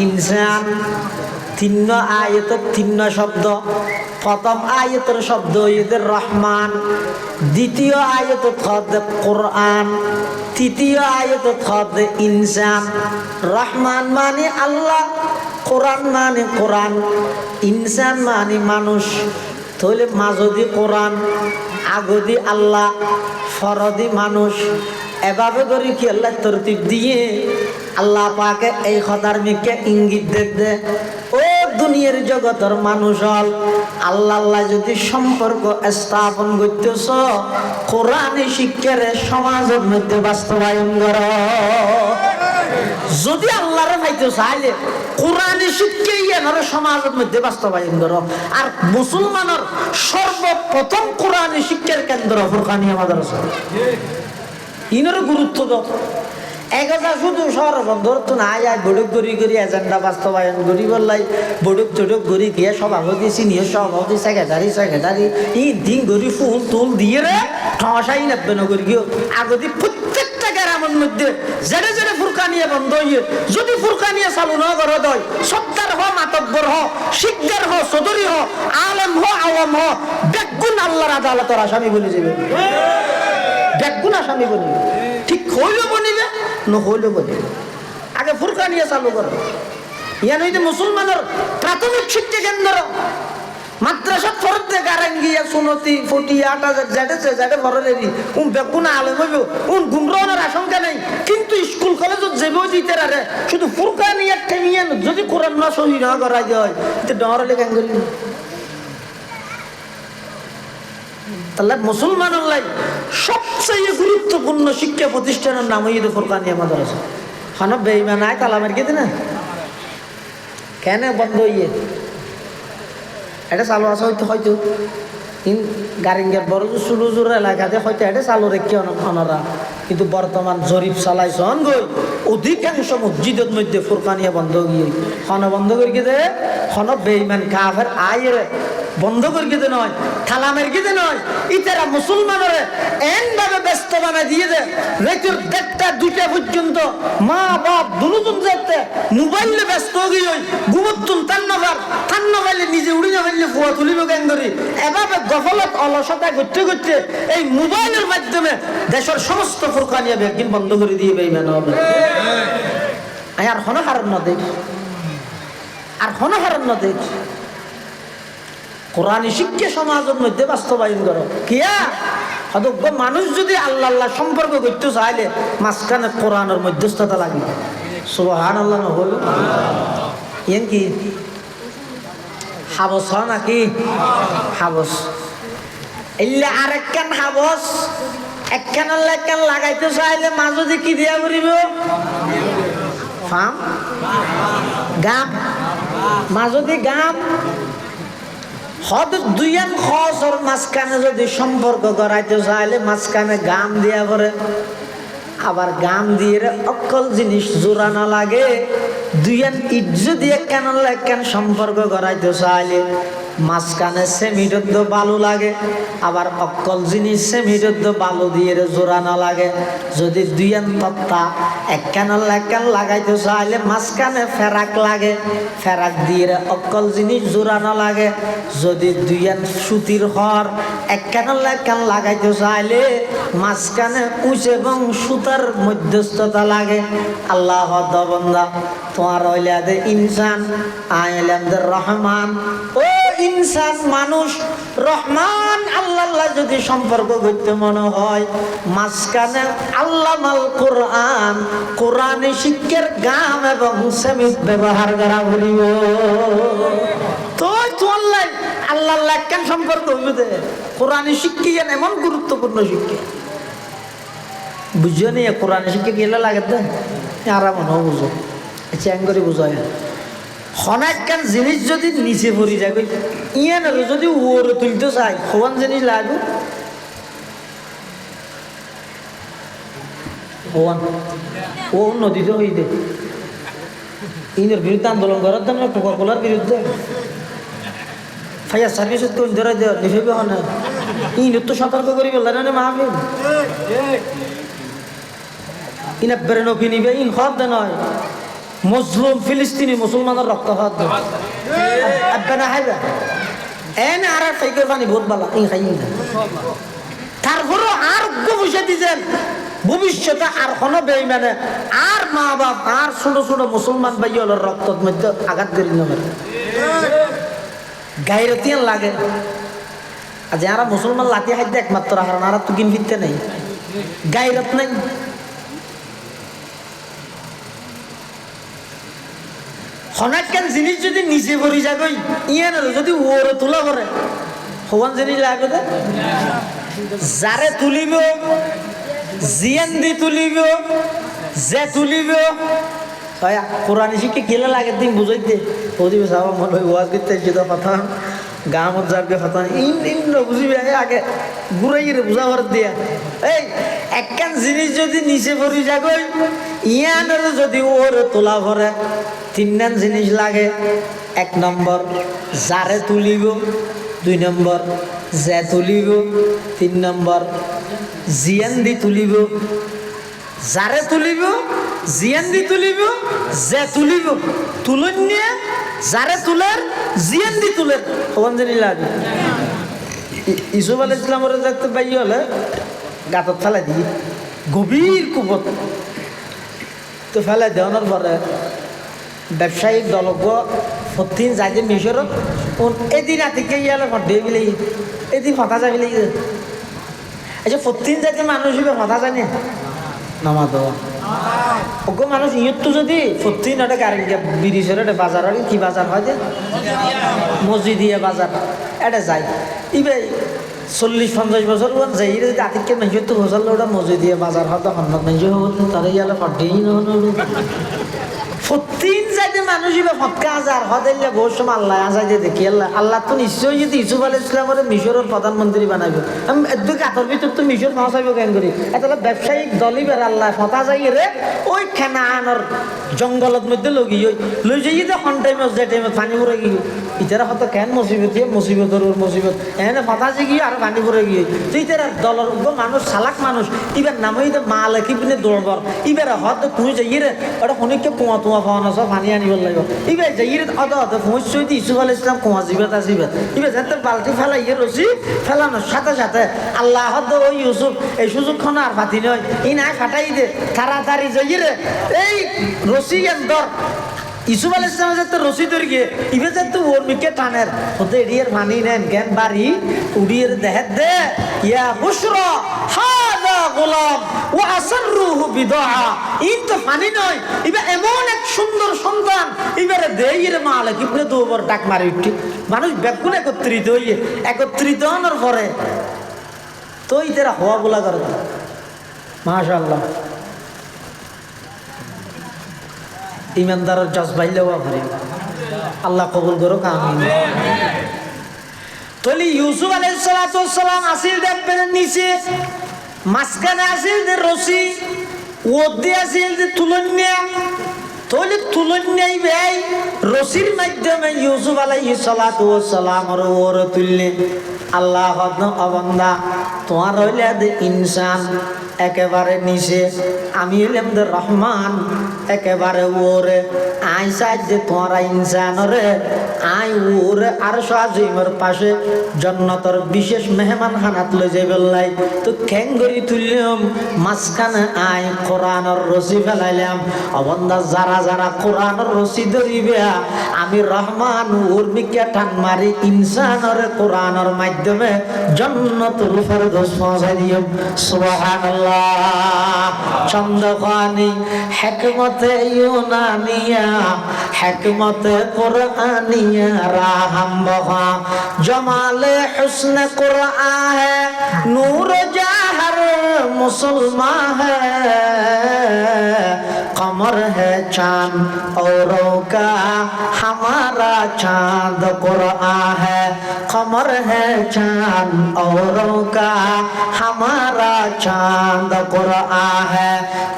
ইনসান, তিন্ন আয়াত, তিন্ন শব্দ। প্রথম আয়াতের শব্দ হইতে রহমান, দ্বিতীয় আয়াত হতে কোরআন, তৃতীয় আয়াত হতে ইনসান। রহমান মানে আল্লাহ, কোরআন মানে কোরআন, ইনসান মানে মানুষ। তাহলে মাঝদি কোরআন, আগদি আল্লাহ, ফরদি মানুষ। এভাবে করে কি আল্লাহ তরতিব দিয়ে আল্লাহ পাকে এই খতার মিকে ইঙ্গিত দে, ও দুনিয়ার জগতের মানুষ হল আল্লাহ আল্লাহ যদি সম্পর্ক স্থাপন করতেছ, কোরআনে শিক্ষার সমাজের মধ্যে বাস্তবায়ন কর। যদি আল্লাহর ভাইতে চাইলে কোরআনে শিক্ষা ইয়ানোর সমাজের মধ্যে বাস্তবায়ন কর। আর মুসলমানের সর্বপ্রথম কোরআনে শিক্ষার কেন্দ্র ফুরকানিয়া মাদ্রাসা, ইনারও গুরুত্ব দাও। একথা শুধু শহর বন্ধর তো না যায়, বড়ুক গড়ি করি এজেন্ডা বাস্তবায়ন করি বললাই, বড়ুক চড়ুক গড়ি গিয়ে সভাপতি সিনিয়র সভাপতি সেক্রেটারি ই দিন গড়ি ফুল তুল দিয়ে রে ঠসাই নেবে না করি গিয়ে আগতি প্রত্যেকটা গ্রামের মধ্যে জেড়ে জেড়ে ফুরকানিয়া বন্ধ হইয়ে, যদি ফুরকানিয়া চালু না করে দয়, সত্তার হ, মাতব্বর হ, শিকদার হ, চৌধুরী হ, আলেম হ, আওয়াম হ, বেগুন আল্লাহর আদালতের আসামি বলে যাবে, বেগুন আসামি বলিবে। ঠিক হইলেও বনিবে, নহইলেও বনিবে। আগে ফুরকানিয়া চালু করো। ইয়ান হইতে মুসলমানের প্রাথমিক শিক্ষা কেন্দ্র মাদ্রাসাত ফরত দে গারাঙ্গিয়া সুনতি ফটি 8000 জেডেছে জেডে ফররেরি বেগুন আলেম হইব, গুমরানের আশঙ্কা নেই। কিন্তু স্কুল কলেজত যাবো দিতে রে শুধু ফুরকানিয়া ঠেমিয়ে যদি কোরআন না সহি না করা যায় তো ডরলে কেন করি। তাহলে মুসলমানের লাই সবচেয়ে গুরুত্বপূর্ণ শিক্ষা প্রতিষ্ঠানের নাম হইল ফুরকানিয়া মাদ্রাসা। খানা বেঈমান আয় তালা মার গেছে না কেন বন্ধ হইয়ে, এটা চালু আছে হয়তো হয়তো গারিঙ্গের বড় সুলুজুর এলাকাতে হয়তো এটা চালু রেখে অনারা, কিন্তু বর্তমান জরিপ চালাইছন গই অধিকাংশ মসজিদের মধ্যে ফুরকানিয়া বন্ধ গিয়ে খানা বন্ধ করে গিয়ে খানা বেঈমান কাফের আয়ের বন্ধ করে গিয়ে নয়, থালামের গিয়ে নয়, ইতারা মুসলমানের এন ভাবে ব্যস্ত বানায় দিয়ে দে রাতের 1টা 2টা পর্যন্ত মা বাপ দুজন যেতে মোবাইলে ব্যস্ত গিয়ে ঘুমতুন তান্নভাইলে নিজে উড়ি না ফেললে ফুয়া তুলিব কেন করি। এভাবে গফলত অলসতা করতে করতে এই মোবাইলের মাধ্যমে দেশের সমস্ত ফুরকানিয়া ব্যাগিন বন্ধ করে দিয়ে বেঈমান হবে। আর হনহারণ না দেখ, আর হনহারণ না দেখ। কোরআনী শিক্ষা সমাজের মধ্যে বাস্তবায়ন করো। কিয়া মানুষ যদি আল্লাহ আল্লাহ সম্পর্ক করতে চাইলে মাঝখানে কোরআনের মধ্যস্থতা লাগবে। সুবহানাল্লাহ। ইয়েন কি হাবস হয় নাকি হাবস এলে আরেকখান হাবস একখান একখান লাগাইতে চাইলে মাজদি কি দিয়া করিব ফাম গাম মাজদি গাম হদ দুইয়ান খসর মাঝখানে যদি সম্পর্ক করাইতে চাইলে মাঝখানে গাম দিয়া করে আবার গাম দিয়ে অকল জিনিস জোড়ানো লাগে দুইয়ান ইট যদি একখান সম্পর্ক করাইতে চাইলে মাঝখানে সেমিটদ্দ বালু লাগে আবার অকল জিনিস সেমিটদ্দ বালু দিয়ে জোড়ানো লাগে যদি দুইয়ান তত্তা একখান লাগাইতে চাইলে মাঝখানে ফেরাক লাগে ফেরাক দিয়ে অকল জিনিস জোড়ানো লাগে যদি দুইয়ান সুতির হর একখান লাগাইতে চাইলে মাঝখানে উঁচ এবং সুতার মধ্যস্থতা লাগে। আল্লাহ বন্দা তোমার হইলে ইনসান আইলামদের রহমান ও ইনসান মানুষ রহমান আল্লাহ যদি সম্পর্ক করতে মনে হয় মাঝখানে আল্লামাল কোরআন কোরআনে শিক্ষার গাম এবং সেমিত ব্যবহার করা বলিব তো আল্লাহ কেন সম্পর্ক হইবে কোরআনে শিক্ষা এমন গুরুত্বপূর্ণ শিক্ষা বুঝিও নি কোরআনে শিক্ষা গেলে লাগে তো আরাম বুঝো চ্যাং করে বুঝায় অনেকখান জিনিস যদি নিচে পড়ি যাবে ইয়ে না যদি ওর তুলতে চাই কোন জিনিস লাগবে ও নদীতে হই দে ইনের বিরুদ্ধে আন্দোলন করার জন্য কোকাকোলার বিরুদ্ধে ফায়ার সার্ভিসত কোন ধরে নিফেবে না ইনের তো সতর্ক করি বললেন না মাহফিল ইনা বেরেন নিবে ইন হদ নয় মুসলিম ফিলিস্তিনি মুসলমানের রক্ত হাত না খাইবা এনে আর ফাইকের পানি বহুত ভালো ই খাই না তারপরও আর পয়সা দিয়েছেন ভবিষ্যতে আর কোনো বেইমানে আর মা বাপ আর ছোট ছোট মুসলমান ভাইয়ের রক্তর মধ্যে আঘাত করি না গাইরতিয়ান লাগে আর যারা মুসলমান লাঠি খাইতে একমাত্র হারান আর তো কিন ফিরতে নেই গাইরত নেই অনেকখান জিনিস যদি নিচে পড়ি যাবে ইয়ে না যদি ওরে তোলা করে হওয়ান জিনিস লাগবে যারে তুলিব জিয়ান দি তুলিব যে তুলিব কোরআন শিখে খেলে লাগে দিন বুঝাইতে বুঝিবে সাবা মনে হয় ওয়াজ করতে যেটা কথা গামত যাবে কথা বুঝিবে আগে ঘুরাই বুঝাবার দিয়া এই একখান জিনিস যদি নিচে পড়ি যাবে ইয়ানের যদি ওরে তোলা ভরে তিনখান জিনিস লাগে এক নম্বর যারে তুলিব দুই নম্বর যে তুলিব তিন নম্বর জিয়ান দি তুলিব যারে তুলিব জিয়ান দি তুলিব যে তুলিব তুলন নিয়ে যারে তুলের জিয়ান দি তুলের কোন জানি লাগে ইসুফ আলাইহিস সালামের দেখতে পাই হলে গাতত ফেলাই দিয়ে গভীর কুপত তো ফেলাই দেওয়ানোর পরে ব্যবসায়িক দলজ্ঞ প্রতিদিন যাই যে মিশরত এদিন রাতিকে ইয়ালে ফটে বিলে এদিন ফটা যাই বিলে আচ্ছা প্রতিদিন যাইতে মানুষ হিসেবে ফটা জানে নামা দেওয়া ওগো মানুষ ইয়ত তো যদি প্রতিদিন ওটা গাড়ি ব্রিজের একটা বাজার হয় কি বাজার হয় যে মসজিদিয়া বাজার এটা যায় ইবে 40-50 বছর যাই যদি আতিকে মানুষের তো বসালে ওটা মসজিদিয়া বাজার হয় তখন মানুষ হবো তারা ইয়ালে ফটেই প্রতিদিন যাইতে মানুষ ফটকা আজার হদাইলে বহু সময় আল্লাহ আজাইতে দেখি আল্লাহ তো নিশ্চয়ই যদি ইসুফ আলাইহিস সালামের মিশরের প্রধানমন্ত্রী বানাইব আমি এদিকে কাতর ভিতর তো মিশর পৌঁছাইব কেন করি এটা ব্যবসায়িক দলই বের আল্লাহ ফটা যাই রে ওই খেনা আনর জঙ্গলত মধ্যে লগি লই যাই যে হন টাইমত যে টাইমত পানি পরে গিয়ে ইতারা হয়তো কেন মুসিবতের মুসিবত এনে ফটা যে গিয়ে আর পানি পরে গিয়ে তুই তারা দলের মানুষ চালাক মানুষ ইবার নামই মা লেখি পিনে দৌড়বর ইবার হয়তো তুই যাই রে ওটা শুনিকে কুয়া তুয়া খাওয়ানো সব পানি আনিব লাগিব ইবে যাই পৌঁছই দি ইসুফ আলাইহিস সালাম কুয়া জিবে আসিবে ইবে যাতে বালতি ফেলাই রসি ফেলানোর সাথে সাথে আল্লাহ ওই ইউসুফ এই সুযোগখন আর ফাতি নয় ই নাই ফাটাই দে তাড়াতাড়ি যাই রে এই রসি দর ইসুফ আলাইহিস সালাম যাতে রসি ধরে গিয়ে ইবে যাতে ওর মিকে টানের হতে এড়িয়ে পানি নেন জ্ঞান বাড়ি উড়িয়ে দেহে দে ইয়া বুশরা হাদা গোলাম ওয়া আসরুহু বিদআ। ইন তো ফানি নয়, ইবা এমন এক সুন্দর সন্তান, এবারে দেইরে মালিক ইবনে দুবার ডাক মারি উঠি। মানুষ ব্যাকুল একত্রিত হওয়ার পরে তো ইতারা হওয়া বলা করে মাশাআল্লাহ। ইমানদারের জজবাইলে হওয়া করে আল্লাহ কবুল করুক, আমিন। তলি ইউসুফ আলাইহিস সালাতু ওয়াস সালাম আসিল দেখবেন নিচে, মাঝখানে আসিল যে রশি, ওদি আসিল যে তুলন্যা। তলি তুলন্যাই ভাই রশির মাধ্যমে ইউসুফ আলাইহিস সালাতু ওয়াস সালামের ওর তুললে। আল্লাহ অবন্দা তোমার হইলে যে ইনসান একেবারে নিচে, আমি হইলাম যে রহমান একেবারে ওরে। আই চাই যে তোমারা ইনসান রে আই ওরে আর আজিমের পাশে জন্নতর বিশেষ মেহমান খানাত লই যাই বললাই। তো খেঙ্গরি তুললাম মাঝখানে আই কোরআনের রশি ফেলাইলাম। অবন্দা যারা যারা কোরআনের রশি ধরিবে আমি রহমান ওর মিকে টান মারি ইনসানের কোরআনের মাধ্যমে জন্নতুল ফেরদৌস পৌঁছাই দিও। সুবহানাল্লাহ। চন্দ্রখানি হিকমতে ইউনানিয়া, হিকমতে কুরআনিয়া রাহম বহা, জমালে হুসনে কুরআন है नूर जहर मुसलमान है, कमर है चांद औरों का हमारा चांद कुरआन है, कमर है चांद औरों का हमारा चांद कुरआन है।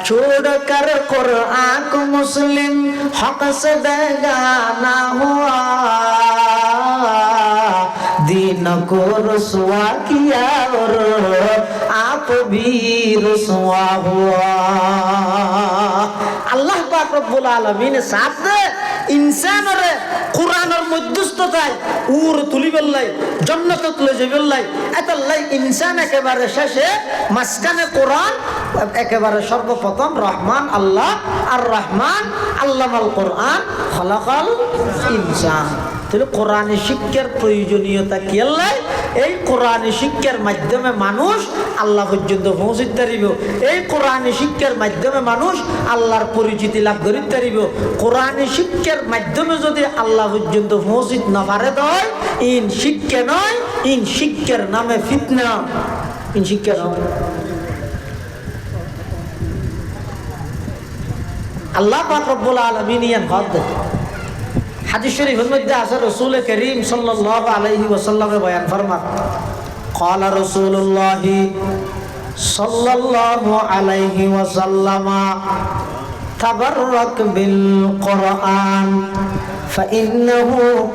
छोड़ कर कुरआन को मुस्लिम हक से बेगाना हुआ, दीन को रुसवा किया और आप भी रुसवा हुआ। আল্লাহ পাক রব্বুল আলামিন সাথে ইনসানের কোরআনের মধ্যস্থতায় উর তুলি বললাই জান্নাতে তুলে যাবে বললাই। এতাল্লাই ইনসান একেবারে শেষে, মাঝখানে কোরআন একেবারে সর্বপ্রথম। রহমান আল্লাহ, আর রহমান আল্লামাল কোরআন খলাকাল ইনসান। তাহলে কোরআন শিক্ষার প্রয়োজনীয়তা কি? আল্লাহ এই কোরআন শিক্ষার মাধ্যমে মানুষ আল্লাহ পর্যন্ত পৌঁছিতে পারিব। এই কোরআন শিক্ষার মাধ্যমে মানুষ আল্লাহর পরিচিতি লাভ করিতে পারিব। কোরআন শিক্ষার মাধ্যমে যদি আল্লাহ পর্যন্ত পৌঁছিতে না পারে দেয় ইন শিক্ষা নয়, ইন শিক্ষার নামে ফিতনা। ইন শিক্ষা নয়। আল্লাহ পাক রব্বুল আলামিন ইয়ান হদ হাদিস শরীফের মধ্যে আছে রাসূল করিম সাল্লাল্লাহু আলাইহি ওয়াসাল্লামে বয়ান ফরমান, قال رسول الله صلى الله عليه وسلم تبرك بالقرآن فإنه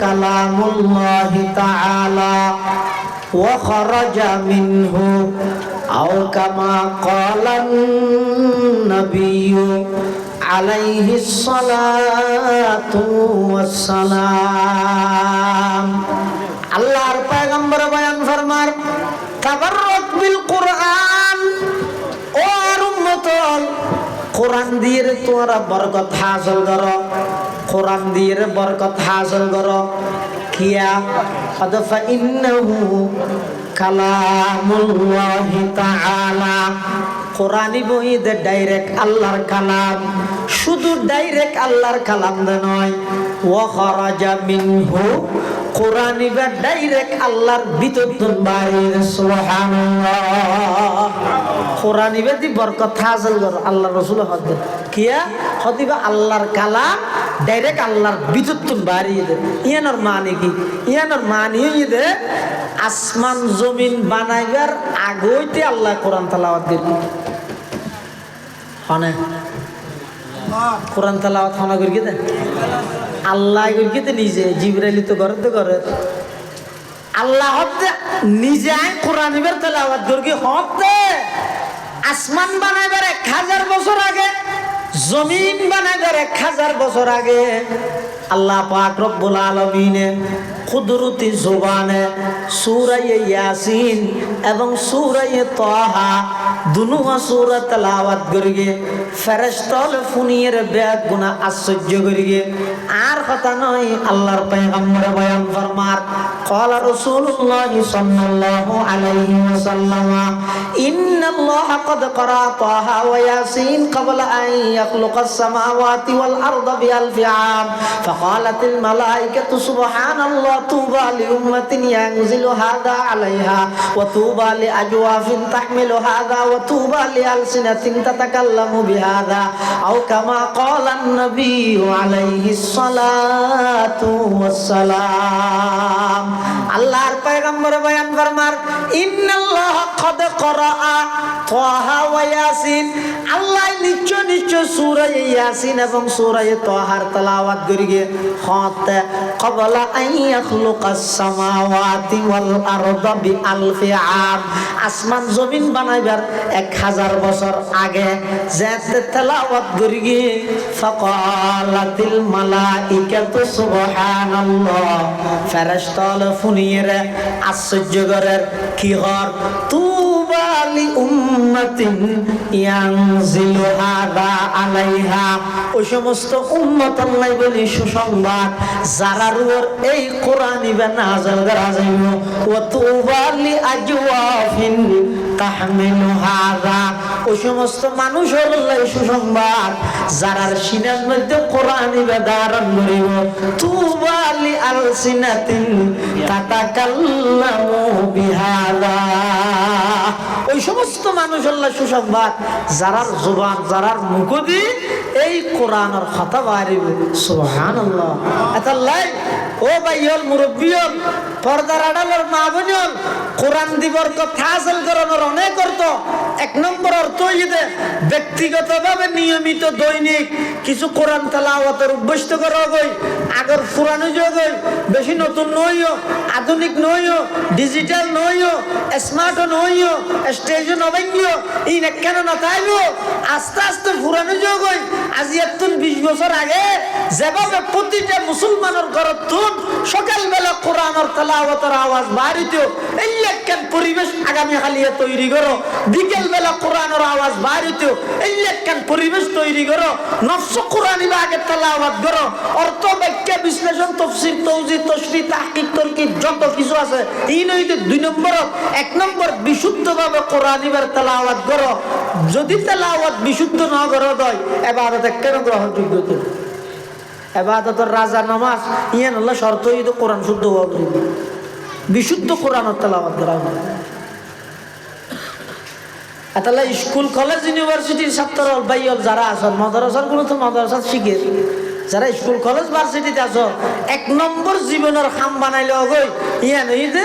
كلام الله تعالى وخرج منه أو كما قال النبي عليه الصلاة والسلام। আল্লাহর পয়গম্বর বয়ান ফরমার, তাবাররুক বিল কুরআন, ও উম্মত কোরআন দিয়ে তোমরা বরকত হাসিল করো, কোরআন দিয়ে বরকত হাসিল করো। কিয়া কদ ফাইন্নাহু কালামুল্লাহি তাআলা, কোরআনি বইতে ডাইরেক্ট আল্লাহর কালাম, শুধু ডাইরেক্ট আল্লাহর কালাম নয়। ওয়া খারাজা মিনহু, কোরআনি বা ডাইরেক্ট আল্লাহর ভিতর বাইরে। সুবহানাল্লাহ। কোরআনি বেদি বরকত হাসিল করো। আল্লাহ রাসূল হদে কিয়া হদিবা আল্লাহর কালাম ডাইরেক্ট আল্লাহর ভিতর বাইরে দে। ইয়ানোর মানে কি? ইয়ানোর মানে দে আসমান জমিন বানাইবার আগইতে আল্লাহ কোরআন তেলাওয়াত দিলেন। হনে কোরআন তেলাওয়াত হনা করি দে আল্লাহ করি নিজে, জিবরাইল তো করে আল্লাহ হতে নিজে কোরআন ইবার তেলাওয়াত করি হতে। আসমান বানাইবার 1000 বছর আগে, জমিন বানাইবার 1000 বছর আগে আল্লাহ পাক রব্বুল আলামিন কুদরতি জবানে সূরা ইয়াসিন এবং সূরা তাহা দুনুয়া সূরা তেলাওয়াত করিগে ফেরেশতাল ফুনিয়ের ব্যাগ গুনাহ আশ্চর্য করিগে আর কথা নয় আল্লাহর পয়গম্বর বয়ান ফরমার ক্বালা রাসূলুল্লাহ সাল্লাল্লাহু আলাইহি ওয়াসাল্লাম ইন্নাল্লাহা ক্বাদ ক্বারা তাহা ওয়া ইয়াসিন ক্বাবলা আন ইয়াখলুকাস সামাওয়াতি ওয়াল আরদা বিআলফি আম ফাকালাতিল মালায়েকাতু সুবহানাল্লাহ তুবা লিউম্মাতিন ইয়ানজিলু হাদা আলাইহা ওয়া তুবা লিআজওয়াফিন তাহমিলু হাদা ওয়া তুবা লিআলসিনাতিন তাতাকাল্লামু বিহাদা আও কামা ক্বালা আন-নাবিয়্যু আলাইহিস সালাতু ওয়াস সালাম। আল্লাহর পয়গম্বর বয়ান ফরমার ইন্নাল্লাহা ক্বাদ ক্বারা তাহা ওয়া ইয়াসিন আল্লাহ নিশ্চয় নিশ্চয় সূরা ইয়াসিন এবং সূরা তাহার তেলাওয়াত করিগে হত ক্বাবলা আন ইয়াখলুকাস সামাওয়াতি ওয়াল আরদা বিআলফি আম আসমান জমিন বানাইবার 1000 বছর আগে যে তেলাওয়াত করিগে ফাকালাতিল মালাইকাতু সুবহানাল্লাহ ফেরেশতাল ফুনিয়ের আশ্চর্য করার কি হর তুবা লি উম্মাতিন ইয়ানজিলু হাদা আলাইহা ওই সমস্ত উম্মত আল্লাহ বলি সুসংবাদ যারার উপর এই কোরআন ইবা নাযিল করা যাইব ওয়া তুবা লি আজওয়াফিন তাহমিলু হাদা ওই সমস্ত মানুষের আল্লাহ সুসংবাদ যারার সিনার মধ্যে কোরআন ইবা ধারণ করিব তুবা লি আলসিনাতিন তাতাকাল্লামু বিহাদা ওই সমস্ত মানুষ আল্লাহ সুসংবাদ যারার জবান যারার মুখ দিয়ে এই কোরআনের কথা বাড়িবে সুবহানাল্লাহ। আতাল্লাই ও ভাইয়ল মুরব্বিয়ল পর্দার আড়ালের মা বোনল কোরআন দিবর কথা হাসিল করানোর অনেক অর্থ। 1 নম্বর অর্থ হইতে ব্যক্তিগতভাবে নিয়মিত দৈনিক কিছু কোরআন তেলাওয়াতের অভ্যস্ত করা গই আগর পুরানো যুগ বেশি নতুন নইও আধুনিক নইও ডিজিটাল নইও স্মার্ট নইও স্টেজ নবাইও ই না কেন না তাইবো আস্তে আস্তে পুরানো যুগ আজি 20 বছর আগে যেভাবে প্রতিটা মুসলমানের ঘরত সকালবেলা কোরআনের তেলাওয়াতের আওয়াজ বাড়িত এই একখান পরিবেশ আগামী হালিয়ে তৈরি করো বিকেল বেলা কোরআনের আওয়াজ বাড়িত এই একখান পরিবেশ তৈরি করো নফস কোরআনি আগে তেলাওয়াত করো অর্থ ব্যাখ্যা বিশ্লেষণ তাফসীর তাওজীহ তাশরীহ তাহকিক তরকিব যত কিছু আছে এই নইতে 2 নম্বর 1 নম্বর বিশুদ্ধভাবে কোরআনিবার তেলাওয়াত করো। যদি তেলাওয়াত বিশুদ্ধ না করো দয় ইবাদত কেন গ্রহণযোগ্য তো ইবাদতের রাজা নামাজ ইয়ান আল্লাহ শর্ত হইতো কোরআন শুদ্ধ হওয়া বিশুদ্ধ কোরআনের তেলাওয়াত করা হয়। তাহলে স্কুল কলেজ ইউনিভার্সিটির ছাত্র ভাইয়ল যারা আছেন মাদ্রাসার কোনো তো মাদ্রাসা শিখে যারা স্কুল কলেজ ভার্সিটিতে আছো 1 নম্বর জীবনের খাম বানাইলে গই ইয়ান এই যে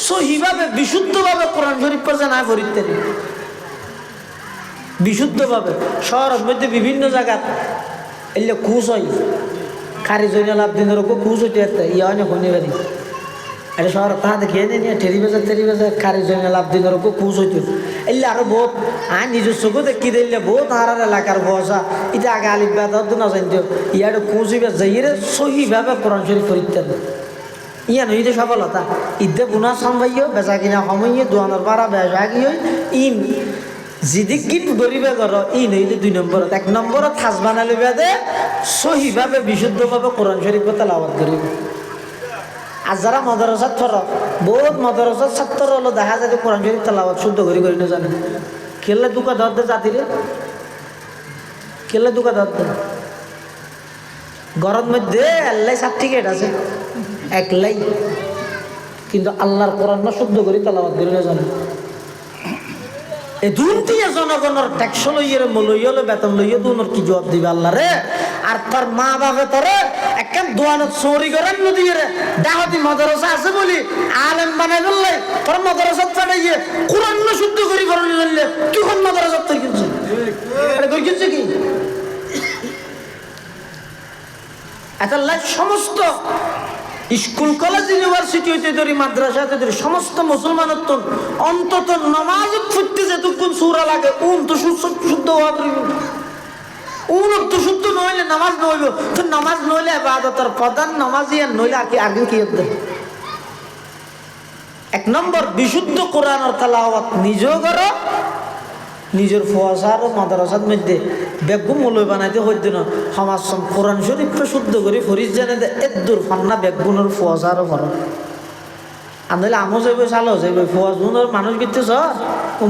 সহিভাবে বিশুদ্ধভাবে কোরআন শরীফ পড়ছে না পড়িতে বিশুদ্ধভাবে শহরের মধ্যে বিভিন্ন জায়গা এলে খুশ হয় খারি জৈনাল আবদিনের ওপর খুশ হইতে একটা ইয়া অনেক শনিবারি এটা শহর তাহা দেখিয়ে নিয়ে ঠেরি বেজা খারি জৈনাল আবদিনের ওপর খুশ হইতে এলে আরো বহুত আর নিজের চোখে দেখি দিলে বহুত আর এলাকার বসা এটা আগে আলিফ বেদ না জানতো ইয়ার খুশ হইবে যাইরে সহিভাবে কোরআন শরীফ পড়িতে ইয়া নইতে সফলতা ঈদে বুনা সম্ভাইও বেচা কিনা সময়ে দোয়ানোর পারা বেচা গিয়ে ইন যদি কিট গরিবে করো ই নইতে 2 নম্বরত 1 নম্বরত হাজ বানালে বেদে সহিভাবে বিশুদ্ধভাবে কোরআন শরীফ তেলাওয়াত করিবে। আর যারা মাদ্রাসাত পড়ো বহুত মাদ্রাসার ছাত্র হলো দেখা যায় কোরআন শরীফ তেলাওয়াত শুদ্ধ করি না জানে কেলে দুকা ধরতে জাতিরে কেলে দুকা ধরতে গরম মধ্যে আল্লাহ সার্টিফিকেট আছে একলাই কিন্তু আল্লাহর কোরআন না শুদ্ধ করি তেলাওয়াত করি না জানে এই দুটিয়া জনগণের ট্যাক্স লইয়ে লইলে বেতন লইয়ে দুনোর কি জবাব দিবে আল্লাহ রে। আর তার মা বাবা তোরে একদম দোয়ানত চোরি করেন নদী রে ডাহতি মাদ্রাসা আছে বলি আলেম বানাই বললে তোর মাদ্রাসা পাঠাইয়ে কোরআন না শুদ্ধ করি বললে বললে কি কোন মাদ্রাসা তৈরি করছে এটা কই করছে কি এটা লাইফ সমস্ত স্কুল কলেজ ইউনিভার্সিটি হইতে ধরি মাদ্রাসা হইতে ধরি সমস্ত মুসলমানের তো অন্তত নামাজ পড়তে যেটুকুন সূরা লাগে তো শুদ্ধ হওয়া তো শুদ্ধ নইলে নামাজ নইব তো নামাজ নইলে ইবাদতের প্রধান নামাজ ইয়ার নইলে আর কি আগে কি হতে এক নম্বর বিশুদ্ধ কোরআনের তেলাওয়াত নিজেও করো, নিজের ফোয়াশার মাদ্রাসার মধ্যে বেগুম মূল্য বানাইতে হইতে না সমাজ কোরআন শরীফকে শুদ্ধ করে ফরিজ জানে দে এদুর ফান্না বেগুনের ফোয়াশারও ফরক আনলে আমও যাইব চালো যাইব ফোয়াজুনের মানুষ কিন্তু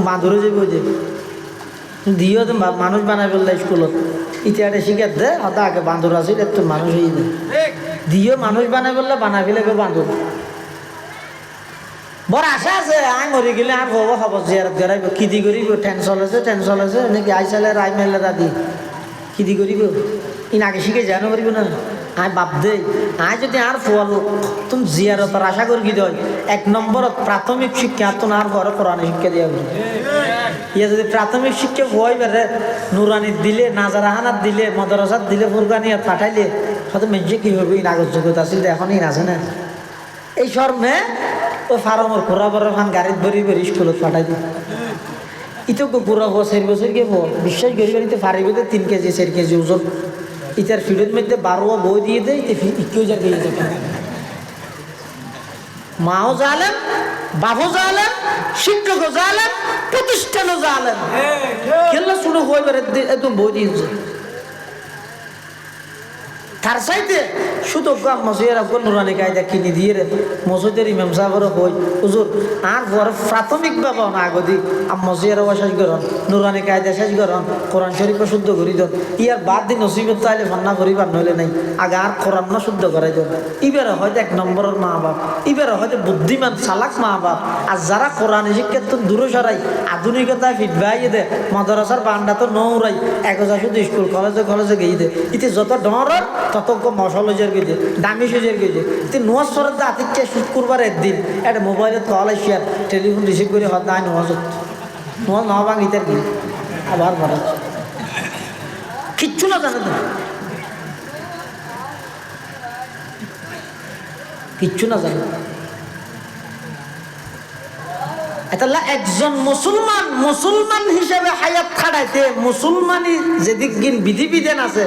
মাধুরে যাইব যে দিও তো মানুষ বানাই ফেললে স্কুলত ইতিহাসে শিখার দে হয়তো আগে বাঁধর আছে একটু মানুষ হয়ে যায় দিও মানুষ বানাই ফেললে বানাই ফেলে বাঁধর বড় আশা আছে আই মরি গেলে আর হব খবর জিয়ারত গড়াইব কিদি করিব টেনশন আছে নাকি আই চালে রাই মেলে রাতি কিদি করিব ইন আগে শিখে জানো করিব না আই বাপ দে আই যদি আর ফল তুমি জিয়ারতর আশা করি কি হয় এক নম্বরত প্রাথমিক শিক্ষা তো আর ঘরে কোরআন শিক্ষা দিয়া উচিত ইয়ে যদি প্রাথমিক শিক্ষা হই বেড়ে নুরানিত দিলে নাজারাহানাত দিলে মদরসাত দিলে ফুরকানিয়াত পাঠাইলে হয়তো মেজে কি হবে ইন আগত জগৎ আসিল এখন ইন আছে না এই শর্মে ও ফার্মর ঘোরা বড় খান গাড়িত ভরি ভরি স্কুলত পাঠাই দিই ইতো ঘুরাবো 4 বছর গিয়ে বিশ্বাস করি নিতে পারিবে 3 কেজি 4 কেজি ওজন ইটার ফিডের মধ্যে 12 বই দিয়ে দেয় কেউ যা গিয়ে যাবে মাও জালেন বাবু জালেন শিক্ষকও জালেন প্রতিষ্ঠানও জালেন খেলা শুরু হয়ে বেড়ে একদম বই দিয়েছে তার চাইতে শুধু মসজিদের আপনার নুরানি কায়দা কিনে দিয়ে রে মসজিদের ইমাম সাহেবেরও হই হুজুর আর পরে প্রাথমিক বাবা না আগদি মসজিদের শেষ করন নুরানি কায়দা শেষ করন কোরআন শরীফ শুদ্ধ করি দেন ইয়ার বাদ দিন নসিবত চাইলে ফান্না করিবার নইলে নাই আগে আর কোরআন না শুদ্ধ করাই দেন এবারে হয়তো 1 নম্বরের মা বাপ এবারে হয়তো বুদ্ধিমান চালাক মা বাপ আর যারা কোরআন শিক্ষার তো দূরে সরাই আধুনিকতায় ফিটবাইয়ে দে মাদ্রাসার বান্ডা তো নৌরাই একজা শুধু স্কুল কলেজে গিয়ে দে ইতি যত ডর তত মশলা গেছে দামি সেজের গেছে তুই নোয়াজ সরাতে আতিথ্য শুট করবার একদিন একটা মোবাইলে কল আসিয়ার টেলিফোন রিসিভ করে হত নাই নোয়াজ না ভাঙিতে কি আবার ভরা কিচ্ছু না জানে তো কিচ্ছু না জানে এটা একজন মুসলমান হিসেবে হায়াত খাড়াইতে মুসলমানি যেদিক বিধিবিধান আছে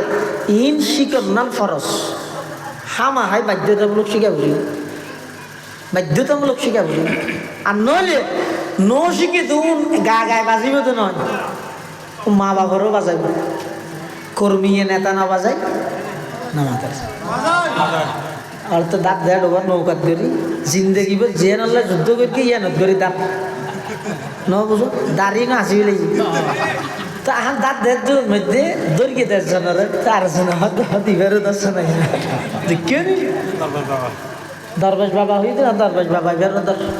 ইন শিকর নাম ফরজ হামা হাই বাধ্যতামূলক শিখা বুঝি বাধ্যতামূলক শিখা বুঝি আর নইলে নো শিখে তুন গায়ে বাজিব তো নয় মা বাবারও বাজাইব কর্মীয়ে নেতা না বাজাই না মাতার আর তো দাঁত দেয় ডোবার নৌকাত করি জিন্দগি যে নলে যুদ্ধ করি ইয়ানত করি দাঁত ন বুঝো দাঁড়িয়ে না আসি লাগি তো আহান দাঁত দেয় তোর মধ্যে দর্গে দর্শনের তার দিবারও দর্শন কেউ দরবেশ বাবা হইতে না দরবেশ বাবা বের দর্শন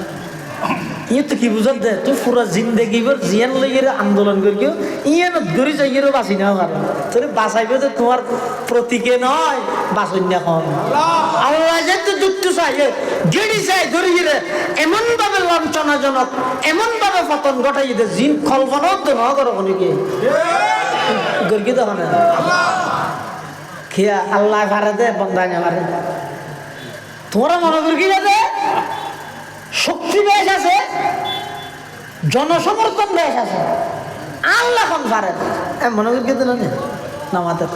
ইয়ে তো কি বুঝত দে তুই পুরো জিন্দগি ভর জিয়ান লইয়ে আন্দোলন করিও ইয়ানত গড়ি যাইয়েরও বাঁচি নেওয়া পারো তোর বাঁচাইবে তো তোমার প্রতীকে নয় বাঁচন্যা কম আল্লাহ যে তো দুঃখ চাই গেড়ি চাই ধরি গিয়ে এমন ভাবে লাঞ্ছনাজনক এমন ভাবে পতন ঘটাই দে জিন কল্পনাও তো ন করো কোনকে গর্গি তো না খেয়া আল্লাহ ভারে দে বন্ধাই না ভারে তোমরা মনে করি কি দে শক্তি বেশ আছে জনসমর্থন বেশ আছে আল্লাহ এখন পারে মনে করি কিন্তু না মাথার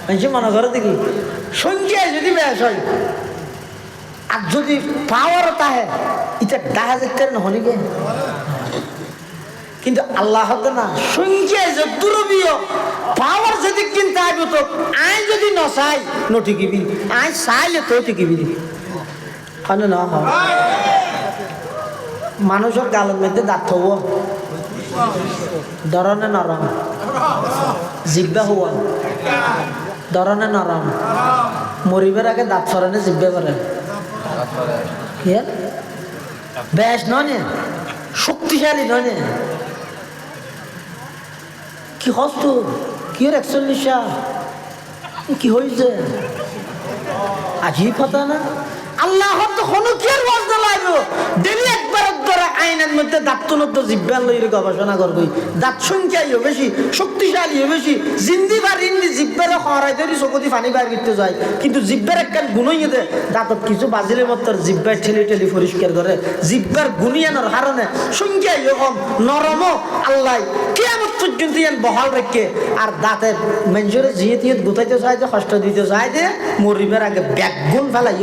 মানুষ মনে করে দেখি সংখ্যায় যদি বেশ হয় আর যদি পাওয়ার তাহে এটা দেখা যেতে হনিকে কিন্তু আল্লাহ হতে না সংখ্যায় যে দুরবীয় পাওয়ার যদি কিনতে আইব তো আই যদি ন চাই নটিকিবি আই চাইলে তো টিকিবি না হয় মানুষের গালের মধ্যে দাঁত হব ধরনে নরম জিব্বা হওয়া ধরনে নরম মরিবার আগে দাঁত ফরানে জিব্বা করে বেশ নয় শক্তিশালী নয় কি হস্ত কি 41 কি হয়েছে আজই কথা না আল্লাহ তো কোনো কি আর ওয়াজ লাগবে ডেলি একবার ধরে আইনের মধ্যে দাঁতনত জিব্বা লইরে গবেষণা করবি দাঁত সংখ্যাই বেশি শক্তিশালী বেশি জিন্দি বাড়িনি জিব্বারে খরাই ধরি চকুতি পানি বার করতে যায় কিন্তু জিব্বার একখান গুণই দে দাঁতত কিছু বাজিলে মতো জিব্বার ঠেলি ঠেলি পরিষ্কার করে জিব্বার গুণিয়ানোর কারণে সংখ্যাই কম নরমও আল্লাহ কিয়ামত পর্যন্ত ইয়ান বহাল রেখে আর দাঁতের মেঞ্জরে জিয়ে দিয়ে গুতাইতে চাই যে কষ্ট দিতে চাই যে মরিবার আগে ব্যাগুন ফেলাই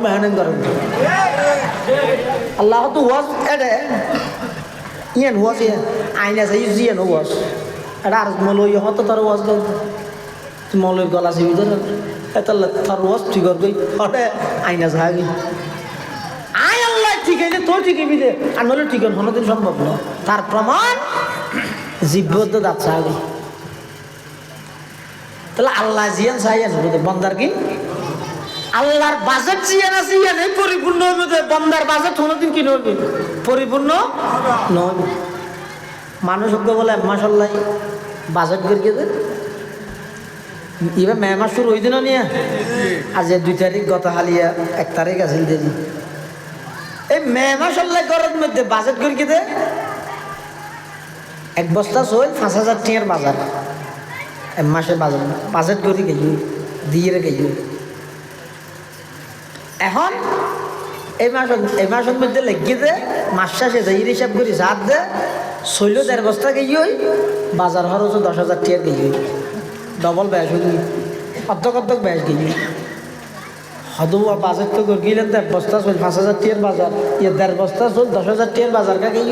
মেহনত করেন আল্লাহ তো ওয়াজ এটা ইয়ান ওয়াজ আইনা যাই জিয়ান ওয়াজ এটা আর মৌলই হত তোর ওয়াজ গল মৌলই গলা আছে ভিতরে এটা তোর ওয়াজ ঠিক করবি হটে আইনা যাবি আয় আল্লাহ ঠিক আছে তোর ঠিক বিদে আর নলে ঠিক কোনোদিন সম্ভব না তার প্রমাণ জিব্বত দাঁত আগে তাহলে আল্লাহ জিয়ান চাইয়ান বন্দার কি আল্লাহর বাজেট জিয়ান আছে ইয়ানে পরিপূর্ণ হবে বন্দার বাজেট কোনোদিন কি নবে পরিপূর্ণ নয় মানুষ বলে মাশাআল্লাহ বাজেট করে গেছে এবার মে মাস শুরু হইতে না নিয়ে আজ 2 তারিখ গত হালিয়া 1 তারিখ আছে ইংরেজি এই মে মাস আল্লাহ গরমের মধ্যে বাজেট করে গেছে এক বস্তা চল 5,000 টাকার বাজার এক মাসে বাজেট করে গেছি দিয়ে গেছি এখন এই মাসের মধ্যে লেগে দে মাস শেষে যাই হিসাব করি সাত দে 1.5 বস্তা গেই ওই বাজার খরচ 10,000 টাকার গেই ডবল ব্যাস হই অর্ধক ব্যাস গেই হদু বাজার তো গেলেন তো 1 বস্তা চল 5,000 টাকার বাজার 1.5 বস্তা চল 10,000 টাকার বাজার কা গেই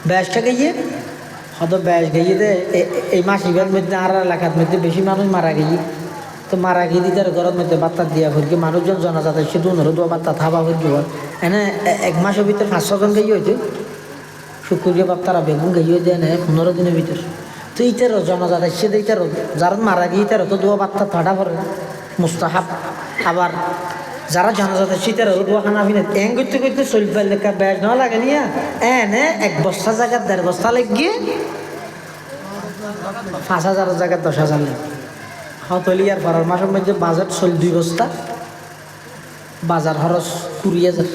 ব্যাসটা গেইয়ে হদ ব্যাস গেইয়ে দে এই মাস ইবার মধ্যে আর এলাকার মধ্যে বেশি মানুষ মারা গেই তো মারা গিয়ে দিতে ঘরের মধ্যে বার্তা দিয়া ভরকে মানুষজন জানাজাত সে দুনো দোয়া বার্তা থাবা ভরকি হল এনে 1 মাসের ভিতরে 500 জন গেই হইতে শুক্রিয়া বাপ্তারা বেগুন গেই হয়ে দেয় 15 দিনের ভিতরে তো এইটারও জানাজাত সে এইটারও যারা মারা গিয়ে তারও তো দোয়া বার্তা থাটা ভরে মুস্তাহাব আবার যারা জানাজাত শীতের দোয়াখানা আবি না এং করতে করতে চলতে পারলে ব্যাস না লাগে নিয়ে এনে 1 বস্তা জায়গার 1.5 বস্তা লেগিয়ে 5,000 জায়গার 10,000 লাগে হতলিয়ার পরের মাসের মধ্যে বাজার চল 2 বস্তা বাজার খরচ 20,000